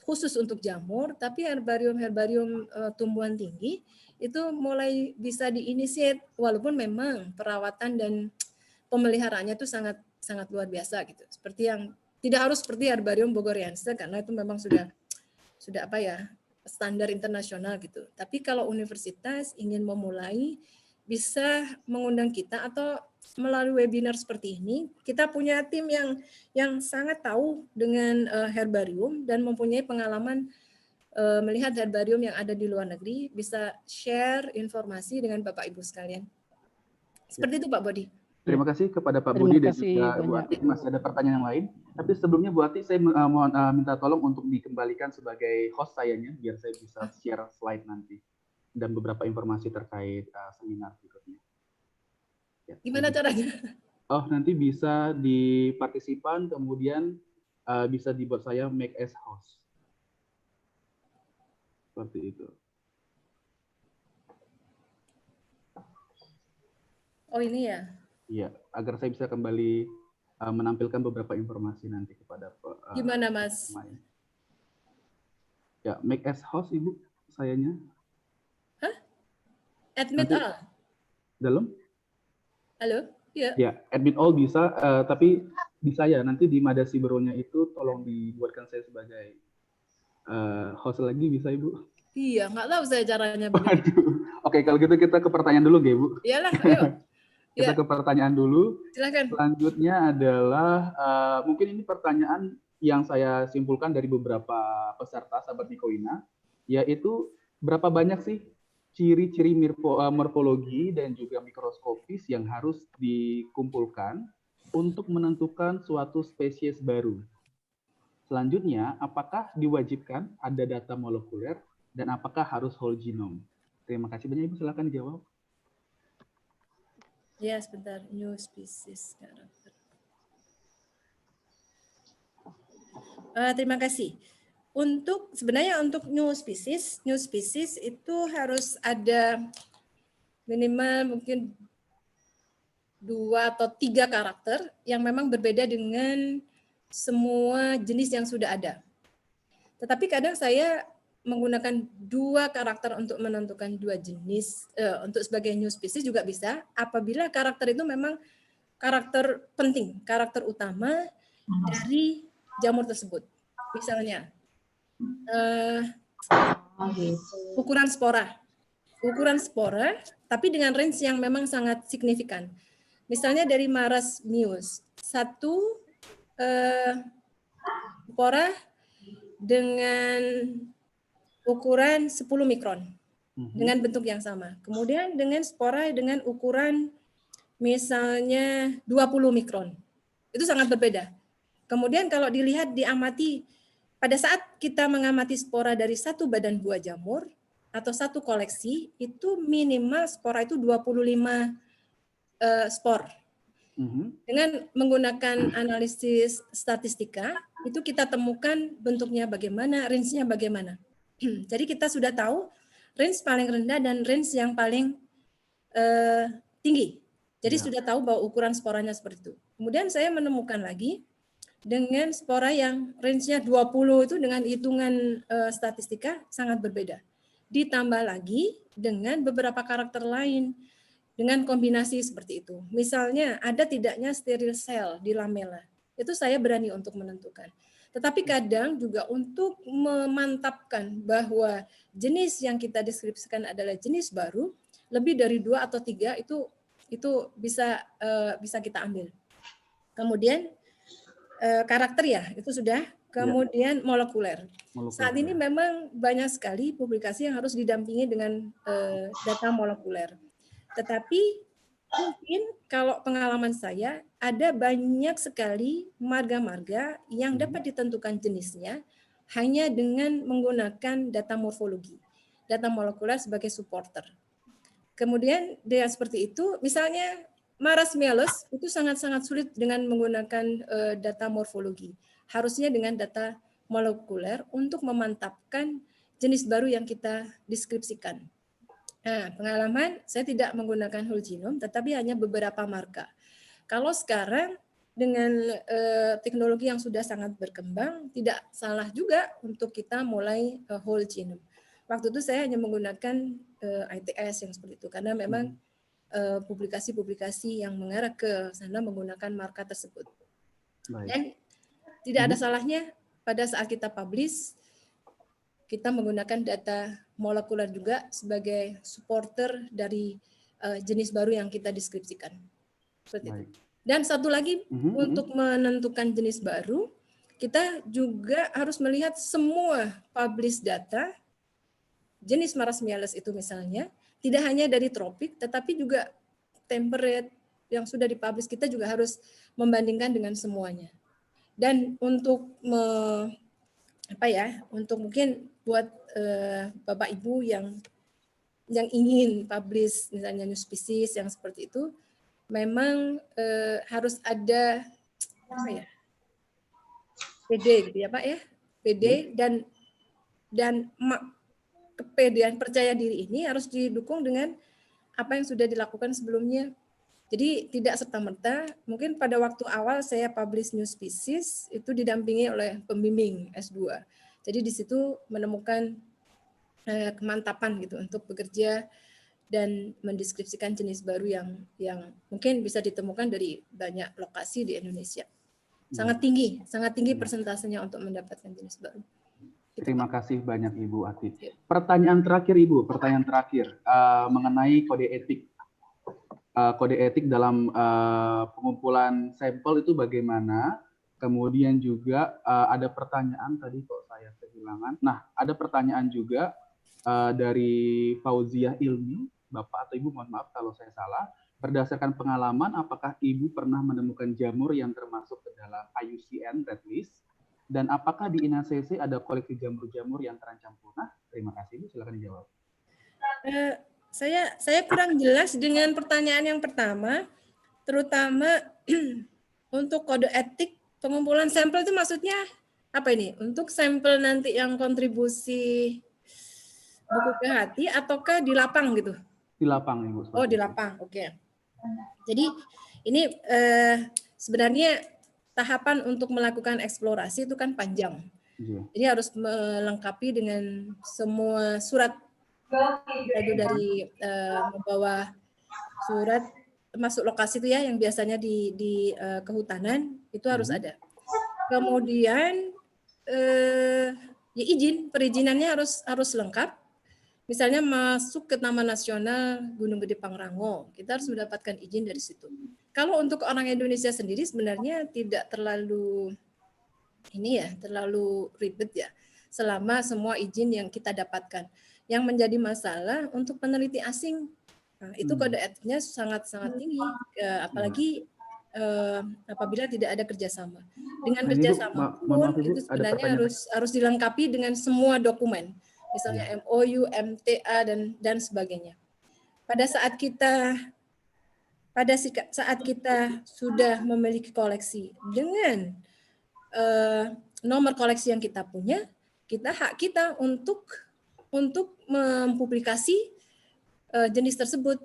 khusus untuk jamur, tapi herbarium tumbuhan tinggi itu mulai bisa diinisiat walaupun memang perawatan dan pemeliharaannya itu sangat luar biasa gitu. Seperti yang tidak harus seperti herbarium Bogoriense karena itu memang sudah apa ya, standar internasional gitu. Tapi kalau universitas ingin memulai, bisa mengundang kita atau melalui webinar seperti ini, kita punya tim yang sangat tahu dengan herbarium dan mempunyai pengalaman melihat herbarium yang ada di luar negeri, bisa share informasi dengan Bapak Ibu sekalian. Seperti itu Pak Bodi. Terima kasih kepada Pak Terima Budi dan kasih juga Bu banyak. Ati. Masih ada pertanyaan yang lain. Tapi sebelumnya Bu Ati, saya mohon minta tolong untuk dikembalikan sebagai host sayanya, biar saya bisa share slide nanti dan beberapa informasi terkait seminar berikutnya. Ya, Gimana caranya? Oh, nanti bisa di partisipan, kemudian bisa dibuat saya make as host. Seperti itu. Oh ini ya. Iya, agar saya bisa kembali menampilkan beberapa informasi nanti kepada Gimana Mas? Ya, make as host Ibu sayanya. Hah? Admit Nanti- all? Dalam? Halo? Iya. Ya, admit all bisa, tapi di saya nanti di Madasi Bro-nya itu tolong dibuatkan saya sebagai host lagi, bisa Ibu? Iya, nggak tahu saya caranya begitu. Waduh. Oke, kalau gitu kita ke pertanyaan dulu, ya, Bu. Iyalah, ayo. Kita Ya, ke pertanyaan dulu. silakan. Selanjutnya adalah mungkin ini pertanyaan yang saya simpulkan dari beberapa peserta sahabat Nikoina, yaitu berapa banyak sih ciri-ciri morfologi dan juga mikroskopis yang harus dikumpulkan untuk menentukan suatu spesies baru. Selanjutnya, apakah diwajibkan ada data molekuler dan apakah harus whole genome? Terima kasih banyak Ibu, silakan dijawab. Ya, sebentar. New species karakter. Terima kasih. Sebenarnya untuk new species itu harus ada minimal mungkin 2 atau 3 karakter yang memang berbeda dengan semua jenis yang sudah ada. Tetapi kadang saya menggunakan 2 karakter untuk menentukan 2 jenis untuk sebagai new species juga bisa apabila karakter itu memang karakter penting, karakter utama dari jamur tersebut. Misalnya ukuran spora, tapi dengan range yang memang sangat signifikan. Misalnya dari Marasmius, 1 spora dengan ukuran 10 mikron dengan bentuk yang sama. Kemudian dengan spora dengan ukuran misalnya 20 mikron. Itu sangat berbeda. Kemudian kalau dilihat diamati pada saat kita mengamati spora dari 1 badan buah jamur atau 1 koleksi, itu minimal spora itu 25 spor. Dengan menggunakan analisis statistika, itu kita temukan bentuknya bagaimana, range-nya bagaimana. Jadi kita sudah tahu range paling rendah dan range yang paling tinggi. Jadi sudah tahu bahwa ukuran sporanya seperti itu. Kemudian saya menemukan lagi dengan spora yang range-nya 20 itu dengan hitungan statistika sangat berbeda. Ditambah lagi dengan beberapa karakter lain dengan kombinasi seperti itu. Misalnya ada tidaknya steril cell di lamela. Itu saya berani untuk menentukan. Tetapi kadang juga untuk memantapkan bahwa jenis yang kita deskripsikan adalah jenis baru, lebih dari 2 atau 3 itu bisa kita ambil. Kemudian karakter ya, itu sudah kemudian molekuler. Molekuler, Saat ini ya. memang banyak sekali publikasi yang harus didampingi dengan data molekuler. Tetapi mungkin kalau pengalaman saya, ada banyak sekali marga-marga yang dapat ditentukan jenisnya hanya dengan menggunakan data morfologi, data molekuler sebagai supporter. Kemudian dengan seperti itu, misalnya marasmialis itu sangat-sangat sulit dengan menggunakan data morfologi. Harusnya dengan data molekuler untuk memantapkan jenis baru yang kita deskripsikan. Nah, pengalaman saya tidak menggunakan whole genome, tetapi hanya beberapa marka. Kalau sekarang dengan teknologi yang sudah sangat berkembang, tidak salah juga untuk kita mulai whole genome. Waktu itu saya hanya menggunakan ITS yang seperti itu, karena memang publikasi-publikasi yang mengarah ke sana menggunakan marka tersebut. Baik. Dan tidak ada salahnya pada saat kita publish, kita menggunakan data molekuler juga sebagai supporter dari jenis baru yang kita deskripsikan. Seperti itu. Dan satu lagi, untuk menentukan jenis baru, kita juga harus melihat semua publish data, jenis marasmialis itu misalnya, tidak hanya dari tropik, tetapi juga temperate yang sudah dipublish, kita juga harus membandingkan dengan semuanya. Dan untuk untuk mungkin buat Bapak Ibu yang ingin publish misalnya new species yang seperti itu, memang harus ada PD gitu ya Pak ya, PD dan kepedean percaya diri ini harus didukung dengan apa yang sudah dilakukan sebelumnya. Jadi tidak serta-merta, mungkin pada waktu awal saya publish new species itu didampingi oleh pembimbing S2. Jadi di situ menemukan kemantapan gitu untuk bekerja dan mendeskripsikan jenis baru yang mungkin bisa ditemukan dari banyak lokasi di Indonesia. Sangat tinggi persentasenya untuk mendapatkan jenis baru. Gitu, Terima Pak. kasih banyak Ibu Ati. Pertanyaan terakhir Ibu, mengenai kode etik. Kode etik dalam pengumpulan sampel itu bagaimana? Kemudian juga ada pertanyaan tadi kok saya kehilangan. Nah, ada pertanyaan juga dari Fauziah Ilmi, Bapak atau Ibu, mohon maaf kalau saya salah. Berdasarkan pengalaman, apakah Ibu pernah menemukan jamur yang termasuk ke dalam IUCN Red List? Dan apakah di INACC ada koleksi jamur-jamur yang terancam punah? Terima kasih Ibu, silakan dijawab. Saya kurang jelas dengan pertanyaan yang pertama, terutama untuk kode etik pengumpulan sampel itu maksudnya apa ini? Untuk sampel nanti yang kontribusi buku ke hati ataukah di lapang gitu? Di lapang Ibu. Oh, di lapang, oke. Jadi ini sebenarnya tahapan untuk melakukan eksplorasi itu kan panjang. Jadi harus melengkapi dengan semua surat, yaitu dari membawa surat masuk lokasi itu ya, yang biasanya di kehutanan itu harus ada. Kemudian ya perizinannya harus lengkap. Misalnya masuk ke Taman Nasional Gunung Gede Pangrango, kita harus mendapatkan izin dari situ. Kalau untuk orang Indonesia sendiri sebenarnya tidak terlalu ribet ya, selama semua izin yang kita dapatkan. Yang menjadi masalah untuk peneliti asing, nah, itu kode etiknya sangat-sangat tinggi, apalagi apabila tidak ada kerjasama. Dengan kerjasama pun itu sebenarnya harus dilengkapi dengan semua dokumen, misalnya MOU, MTA dan sebagainya. Pada saat kita sudah memiliki koleksi dengan nomor koleksi yang kita punya, hak kita untuk mempublikasi jenis tersebut.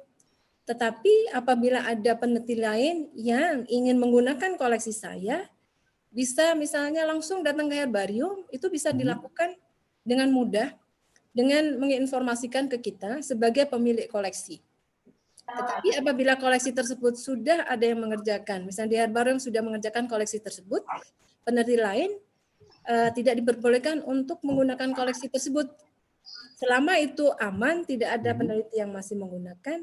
Tetapi apabila ada peneliti lain yang ingin menggunakan koleksi saya, bisa misalnya langsung datang ke herbarium, itu bisa dilakukan dengan mudah dengan menginformasikan ke kita sebagai pemilik koleksi. Tetapi apabila koleksi tersebut sudah ada yang mengerjakan, misalnya di herbarium sudah mengerjakan koleksi tersebut, peneliti lain tidak diperbolehkan untuk menggunakan koleksi tersebut. Selama itu aman, tidak ada peneliti yang masih menggunakan,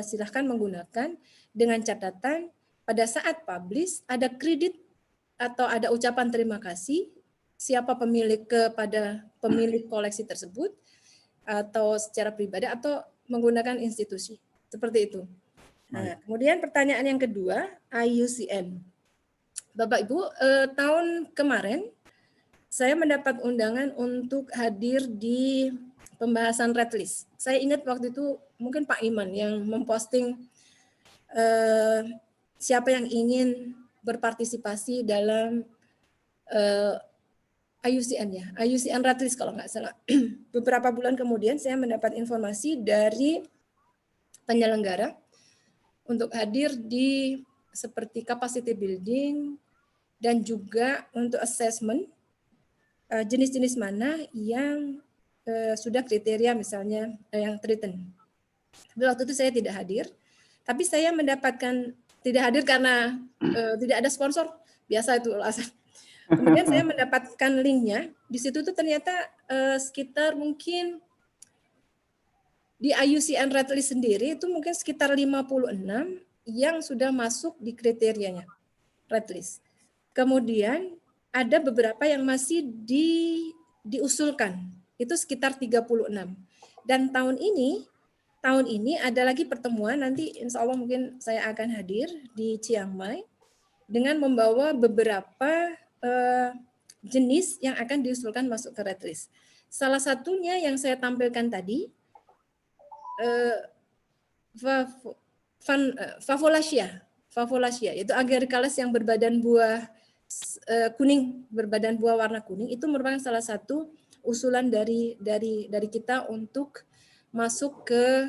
silahkan menggunakan dengan catatan pada saat publish ada kredit atau ada ucapan terima kasih siapa pemilik kepada pemilik koleksi tersebut, atau secara pribadi atau menggunakan institusi. Seperti itu. Nah, kemudian pertanyaan yang kedua, IUCN. Bapak Ibu, tahun kemarin saya mendapat undangan untuk hadir di pembahasan red list. Saya ingat waktu itu mungkin Pak Iman yang memposting siapa yang ingin berpartisipasi dalam IUCN ya, IUCN red list kalau nggak salah. Beberapa bulan kemudian saya mendapat informasi dari penyelenggara untuk hadir di seperti capacity building dan juga untuk assessment jenis-jenis mana yang sudah kriteria misalnya yang threatened. Waktu itu saya tidak hadir, tapi saya mendapatkan tidak hadir karena tidak ada sponsor, biasa itu alasan. Kemudian saya mendapatkan linknya, di situ tuh ternyata sekitar mungkin di IUCN red list sendiri itu mungkin sekitar 56 yang sudah masuk di kriterianya red list. Kemudian ada beberapa yang masih diusulkan, itu sekitar 36. Dan tahun ini ada lagi pertemuan, nanti insya Allah mungkin saya akan hadir di Chiang Mai dengan membawa beberapa jenis yang akan diusulkan masuk ke red list. Salah satunya yang saya tampilkan tadi, Favolaceae, yaitu Agaricales yang berbadan buah kuning, berbadan buah warna kuning, itu merupakan salah satu usulan dari kita untuk masuk ke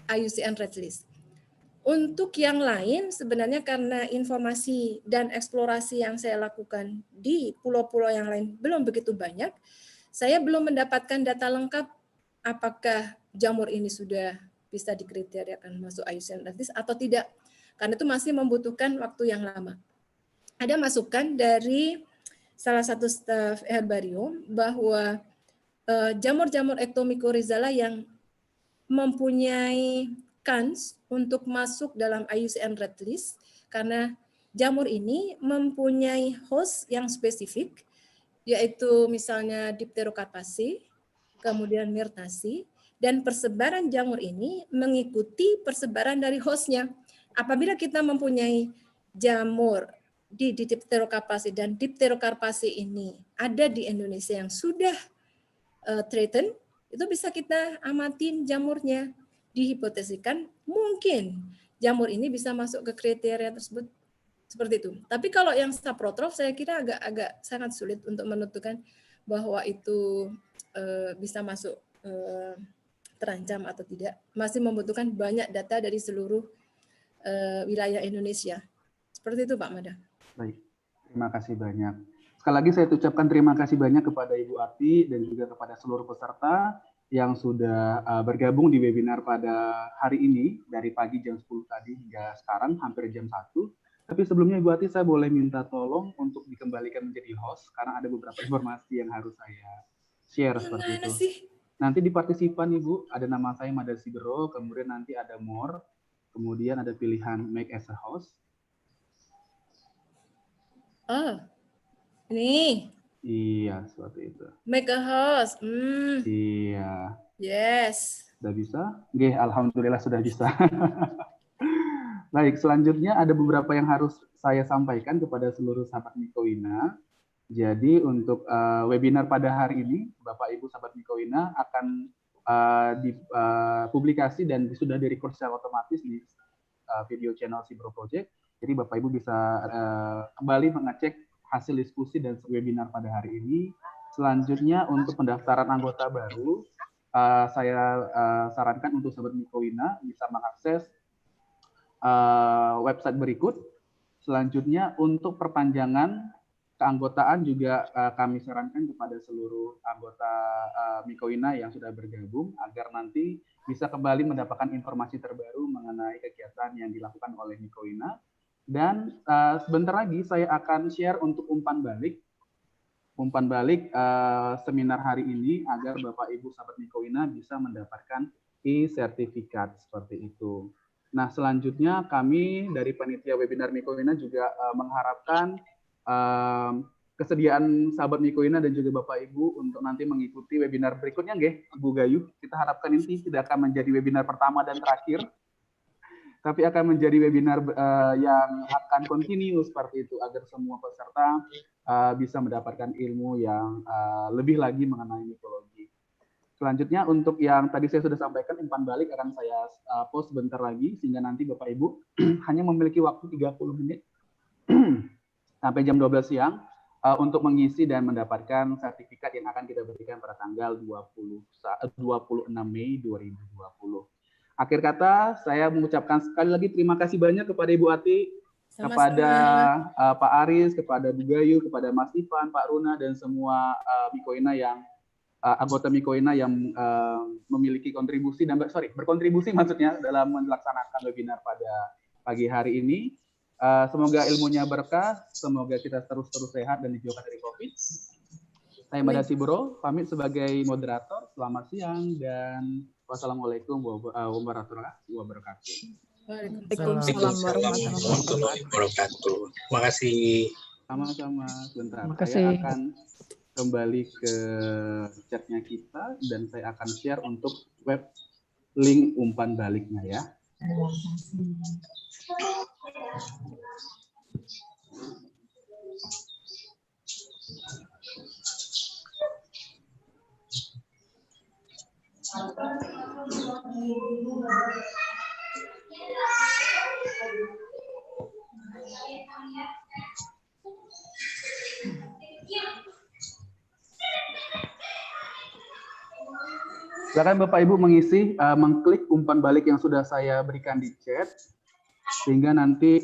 IUCN red list. Untuk yang lain sebenarnya karena informasi dan eksplorasi yang saya lakukan di pulau-pulau yang lain belum begitu banyak, saya belum mendapatkan data lengkap apakah jamur ini sudah bisa dikriteriakan masuk IUCN red list atau tidak, karena itu masih membutuhkan waktu yang lama. Ada masukan dari salah satu staf herbarium bahwa jamur-jamur Ectomycorrhizalia yang mempunyai kans untuk masuk dalam IUCN red list karena jamur ini mempunyai host yang spesifik, yaitu misalnya Dipterocarpaceae, kemudian Myrtaceae, dan persebaran jamur ini mengikuti persebaran dari hostnya. Apabila kita mempunyai jamur di Dipterocarpaceae dan Dipterocarpaceae ini ada di Indonesia yang sudah threatened, itu bisa kita amatin jamurnya, dihipotesikan mungkin jamur ini bisa masuk ke kriteria tersebut seperti itu. Tapi kalau yang saprotrof saya kira agak sangat sulit untuk menentukan bahwa itu bisa masuk terancam atau tidak. Masih membutuhkan banyak data dari seluruh wilayah Indonesia. Seperti itu Pak Mada. Baik, terima kasih banyak. Sekali lagi saya ucapkan terima kasih banyak kepada Ibu Ati dan juga kepada seluruh peserta yang sudah bergabung di webinar pada hari ini dari pagi jam 10 tadi hingga sekarang hampir jam 1. Tapi sebelumnya Ibu Ati saya boleh minta tolong untuk dikembalikan menjadi host karena ada beberapa informasi yang harus saya share seperti itu. Nanti di partisipan Ibu ada nama saya Mada Sibero, kemudian nanti ada more, kemudian ada pilihan make as a host. Oh, ini. Iya, seperti itu. Make a host. Iya. Yes. Sudah bisa? Nggih, alhamdulillah sudah bisa. Baik, selanjutnya ada beberapa yang harus saya sampaikan kepada seluruh sahabat Mikoina. Jadi untuk webinar pada hari ini, Bapak Ibu sahabat Mikoina akan dipublikasi dan sudah direcord secara otomatis di video channel Sibero Project. Jadi Bapak Ibu bisa kembali mengecek hasil diskusi dan webinar pada hari ini. Selanjutnya untuk pendaftaran anggota baru, saya sarankan untuk sahabat Mikoina bisa mengakses website berikut. Selanjutnya untuk perpanjangan keanggotaan juga kami sarankan kepada seluruh anggota Mikoina yang sudah bergabung agar nanti bisa kembali mendapatkan informasi terbaru mengenai kegiatan yang dilakukan oleh Mikoina. Dan sebentar lagi saya akan share untuk umpan balik seminar hari ini agar Bapak Ibu sahabat Mikoina bisa mendapatkan e-sertifikat seperti itu. Nah, selanjutnya kami dari panitia webinar Mikoina juga mengharapkan kesediaan sahabat Mikoina dan juga Bapak Ibu untuk nanti mengikuti webinar berikutnya, nggih, Bu Gayu. Kita harapkan ini tidak akan menjadi webinar pertama dan terakhir, tapi akan menjadi webinar yang akan continue seperti itu, agar semua peserta bisa mendapatkan ilmu yang lebih lagi mengenai mikologi. Selanjutnya untuk yang tadi saya sudah sampaikan, umpan balik akan saya post sebentar lagi, sehingga nanti Bapak Ibu hanya memiliki waktu 30 menit sampai jam 12 siang untuk mengisi dan mendapatkan sertifikat yang akan kita berikan pada tanggal 26 Mei 2020. Akhir kata, saya mengucapkan sekali lagi terima kasih banyak kepada Ibu Ati, kepada Pak Aris, kepada Bu Gayu, kepada Mas Ivan, Pak Runa, dan semua Mikoina yang anggota Mikoina yang memiliki kontribusi dan berkontribusi maksudnya dalam melaksanakan webinar pada pagi hari ini. Semoga ilmunya berkah, semoga kita terus sehat dan dijauhkan dari COVID. Saya Mbak Dasi Bro, pamit sebagai moderator. Selamat siang dan wassalamualaikum warahmatullahi wabarakatuh. Waalaikumsalam warahmatullahi wabarakatuh. Terima kasih. Sama-sama. Sebentar, Terima kasih. saya akan kembali ke chatnya kita dan saya akan share untuk web link umpan baliknya ya. Silakan Bapak Ibu mengisi, mengklik umpan balik yang sudah saya berikan di chat, sehingga nanti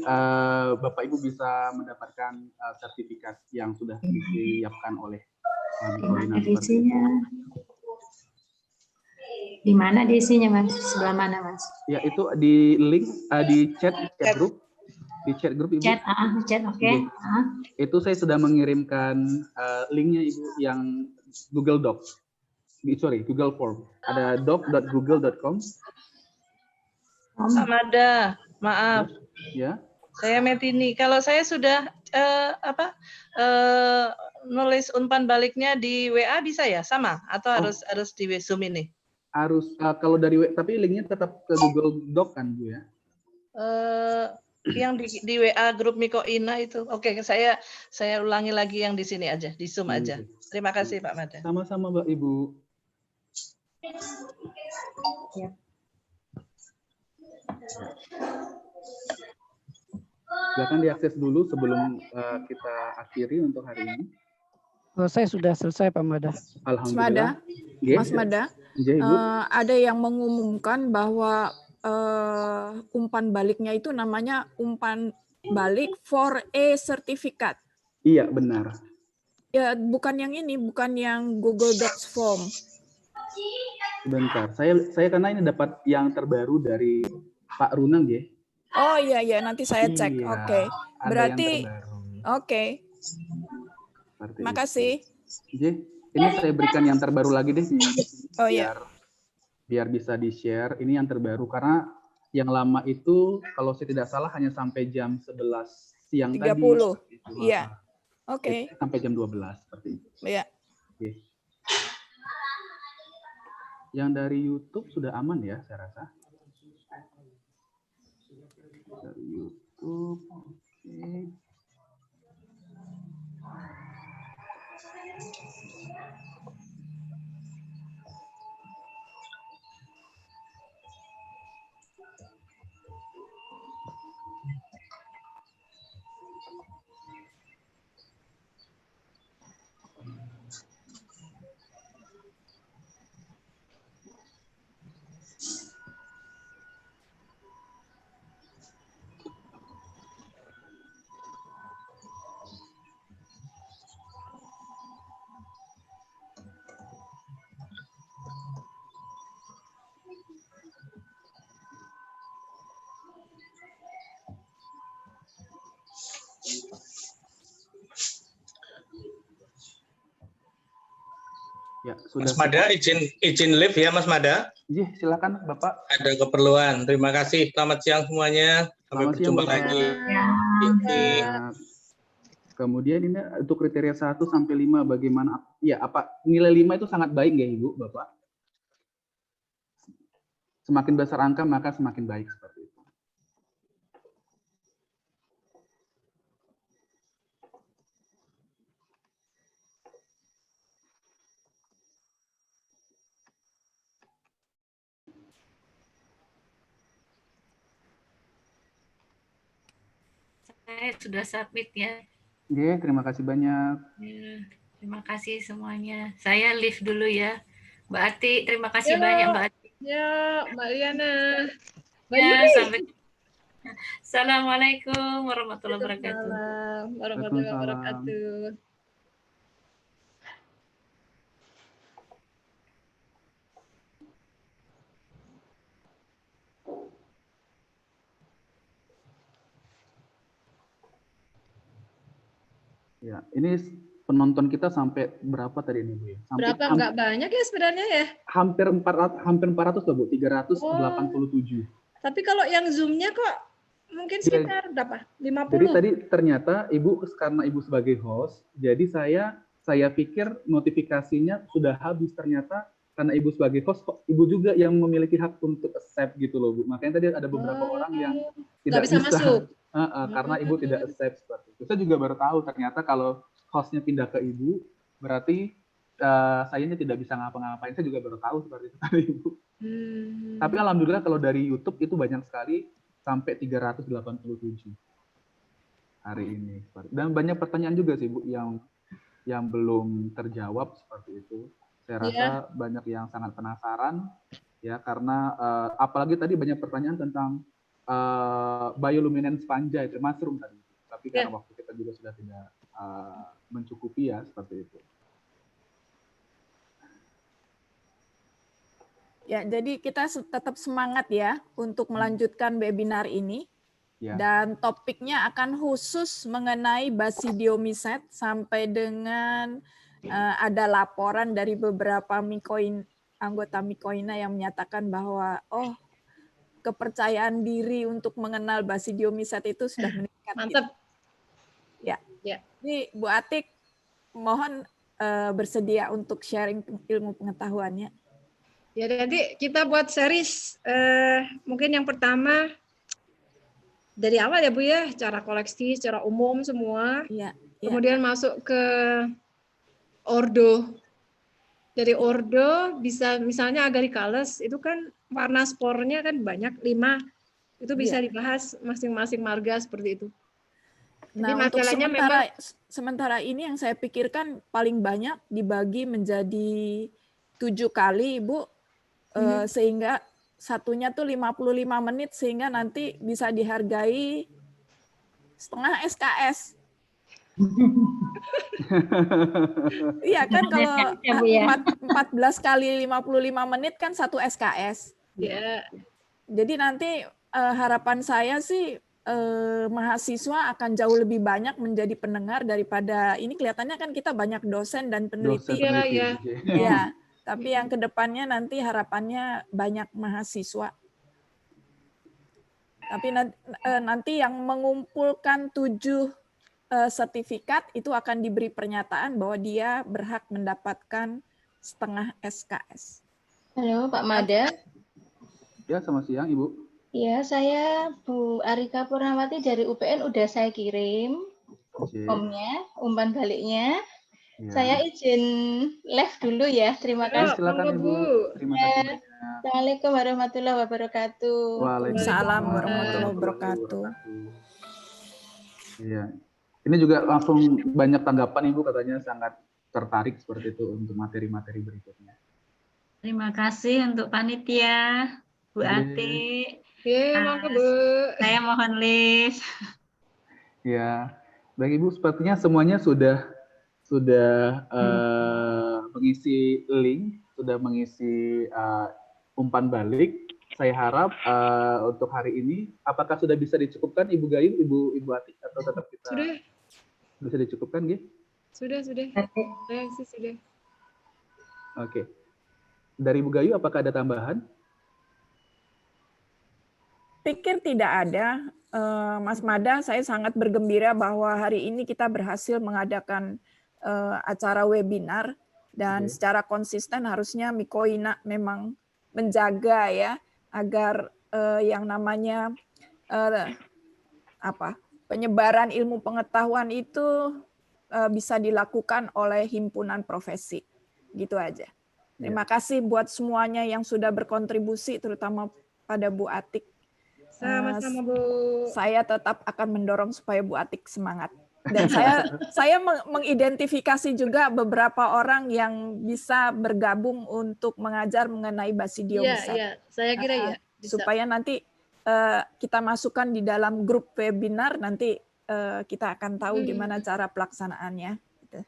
Bapak Ibu bisa mendapatkan sertifikat yang sudah disiapkan oleh Mikoina. Di mana diisinya, Mas? Sebelah mana, Mas? Ya, itu di link di chat grup. Di chat grup Ibu. Chat, oke. Itu saya sudah mengirimkan linknya Ibu yang Google Doc. Google Form. Ada doc.google.com. Samada, maaf. Ya. Saya Metini. Kalau saya sudah nulis umpan baliknya di WA bisa ya? Sama atau harus di Zoom ini? Harus kalau dari tapi linknya tetap ke Google Doc kan Bu ya? Yang di WA grup Mikoina itu. Oke, saya ulangi lagi yang di sini aja, di Zoom aja. Terima kasih Pak Mada. Sama-sama Mbak Ibu. Ya. Silakan diakses dulu sebelum kita akhiri untuk hari ini. Saya sudah selesai Pak Mada. Alhamdulillah. Mas Mada, ada yang mengumumkan bahwa umpan baliknya itu namanya umpan balik 4A sertifikat. Iya, benar. Ya, bukan yang ini, bukan yang Google Docs form. Sebentar, saya karena ini dapat yang terbaru dari Pak Runang ya. Oh iya, nanti saya cek. Iya, Oke. Berarti oke. Seperti Terima kasih. Ini saya berikan yang terbaru lagi deh. Oh iya. Biar bisa di-share. Ini yang terbaru karena yang lama itu kalau saya tidak salah hanya sampai jam 11 siang 30. tadi. Iya. Oke. Sampai jam 12 seperti itu. Iya. Oke. Yang dari YouTube sudah aman ya, saya rasa. Dari YouTube, oke. Ya, sudah. Mas Mada, izin live ya Mas Mada. Iya, silakan Bapak. Ada keperluan. Terima kasih. Selamat siang semuanya. Sampai berjumpa lagi. Kemudian ini untuk kriteria 1 sampai 5 bagaimana? Ya, apa nilai 5 itu sangat baik nggak Ibu, Bapak? Semakin besar angka maka semakin baik seperti itu. Saya sudah submit ya. Oke, terima kasih banyak. Ya, terima kasih semuanya. Saya leave dulu ya. Mbak Ati, terima kasih Ya, banyak Mbak Ati. ya, Mbak Liana. Mbak Ya, Yuni. sampai. Assalamualaikum warahmatullahi wabarakatuh. Waalaikumsalam warahmatullahi wabarakatuh. Ya, ini penonton kita sampai berapa tadi ini Bu ya? Sampai Berapa nggak banyak ya sebenarnya ya? Hampir 400 loh Bu, 387. Tapi kalau yang Zoom-nya kok mungkin sekitar berapa? 50? Jadi tadi ternyata Ibu, karena Ibu sebagai host, jadi saya pikir notifikasinya sudah habis, ternyata karena Ibu sebagai host, Ibu juga yang memiliki hak untuk accept gitu loh Bu. Makanya tadi ada beberapa orang yang tidak bisa masuk. Karena Ibu tidak accept seperti itu. Saya juga baru tahu ternyata kalau hostnya pindah ke Ibu, berarti sayanya tidak bisa ngapa-ngapain. Saya juga baru tahu seperti itu tadi Ibu. Tapi alhamdulillah kalau dari YouTube itu banyak sekali, sampai 387 hari ini. Dan banyak pertanyaan juga sih Bu yang belum terjawab seperti itu. Saya rasa banyak yang sangat penasaran ya, karena apalagi tadi banyak pertanyaan tentang bioluminescence fungi, mushroom tadi. Tapi karena waktu kita juga sudah tidak mencukupi ya, seperti itu. Ya, jadi kita tetap semangat ya untuk melanjutkan webinar ini. Ya. Dan topiknya akan khusus mengenai basidiomycete sampai dengan ada laporan dari beberapa anggota Mycoina yang menyatakan bahwa kepercayaan diri untuk mengenal basidiomycete itu sudah meningkat. Mantap. Ya. Jadi Bu Atik mohon bersedia untuk sharing ilmu pengetahuannya. Ya, nanti kita buat series. Mungkin yang pertama dari awal ya Bu ya, cara koleksi, secara umum semua. Ya. Kemudian masuk ke ordo. Dari ordo bisa misalnya agaricales, itu kan warna spornya kan banyak, 5. Itu bisa dibahas masing-masing marga seperti itu. Nah, untuk sementara ini yang saya pikirkan paling banyak dibagi menjadi 7 kali, Ibu. Sehingga satunya tuh 55 menit, sehingga nanti bisa dihargai setengah SKS. Iya kan, kalau 14 kali 55 menit kan 1 SKS. Yeah. Jadi nanti harapan saya sih mahasiswa akan jauh lebih banyak menjadi pendengar daripada ini. Kelihatannya kan kita banyak dosen dan peneliti. Ya. Tapi yang kedepannya nanti harapannya banyak mahasiswa. Tapi nanti yang mengumpulkan 7 sertifikat itu akan diberi pernyataan bahwa dia berhak mendapatkan setengah SKS. Halo Pak Mada. Ya, selamat siang Ibu. Ya, saya Bu Arika Purnawati dari UPN udah saya kirim formnya, umpan baliknya. Ya. Saya izin live dulu ya. Terima kasih. Silakan Ibu. Terima kasih. Assalamualaikum warahmatullahi wabarakatuh. Waalaikumsalam warahmatullahi wabarakatuh. Iya. Ini juga langsung banyak tanggapan Ibu, katanya sangat tertarik seperti itu untuk materi-materi berikutnya. Terima kasih untuk panitia, Bu Ati. Bu. Saya mohon live. Ya, baik Ibu, sepertinya semuanya sudah mengisi link, sudah mengisi umpan balik. Saya harap untuk hari ini, apakah sudah bisa dicukupkan Ibu Gayu, Ibu Ati, atau tetap kita bisa dicukupkan, Gih? Sudah. Sudah. Oke. Dari Ibu Gayu, apakah ada tambahan? Pikir tidak ada. Mas Mada, saya sangat bergembira bahwa hari ini kita berhasil mengadakan acara webinar dan secara konsisten harusnya Mikoina memang menjaga ya agar yang namanya penyebaran ilmu pengetahuan itu bisa dilakukan oleh himpunan profesi. Gitu aja. Terima kasih buat semuanya yang sudah berkontribusi, terutama pada Bu Atik. Sama-sama, Bu. Saya tetap akan mendorong supaya Bu Atik semangat. Dan saya mengidentifikasi juga beberapa orang yang bisa bergabung untuk mengajar mengenai Basidio Besar. Iya, saya kira ya. Bisa. Supaya nanti kita masukkan di dalam grup webinar, nanti kita akan tahu gimana cara pelaksanaannya. Gitu.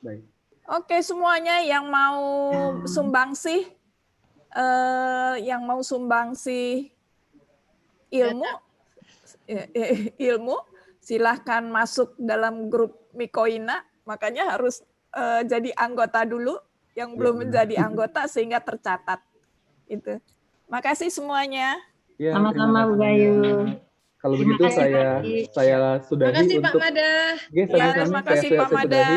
Baik. Oke, semuanya yang mau sumbangsi ilmu, silahkan masuk dalam grup Mikoina. Makanya harus jadi anggota dulu yang belum menjadi anggota sehingga tercatat. Itu. Makasih semuanya. Ya, sama-sama Bu Bayu. Kalau begitu saya sudahi Makasih, untuk. Pak Mada. Terima kasih Pak Mada.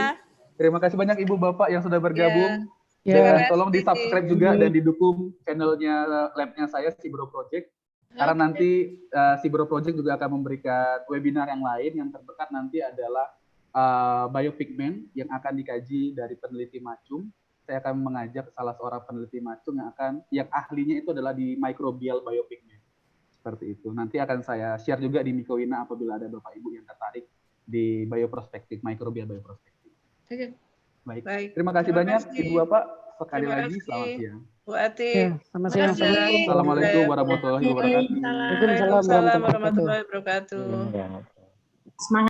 Terima kasih banyak Ibu Bapak yang sudah bergabung. Ya. Dan tolong di-subscribe juga dan didukung channelnya labnya saya Sibro Project. Karena nanti Sibro Project juga akan memberikan webinar yang lain. Yang terdekat nanti adalah biopigment yang akan dikaji dari peneliti Macung. Saya akan mengajak salah seorang peneliti Macung yang ahlinya itu adalah di microbial biopigment. Seperti itu. Nanti akan saya share juga di Mikoina apabila ada Bapak Ibu yang tertarik di bioprospektif, microbial bioprospektif. Oke. Baik. Terima kasih banyak Ibu Bapak. Sekali lagi selamat siang. Bu Atik. Sama-sama. Assalamualaikum warahmatullahi wabarakatuh. Waalaikumsalam warahmatullahi wabarakatuh. Semangat.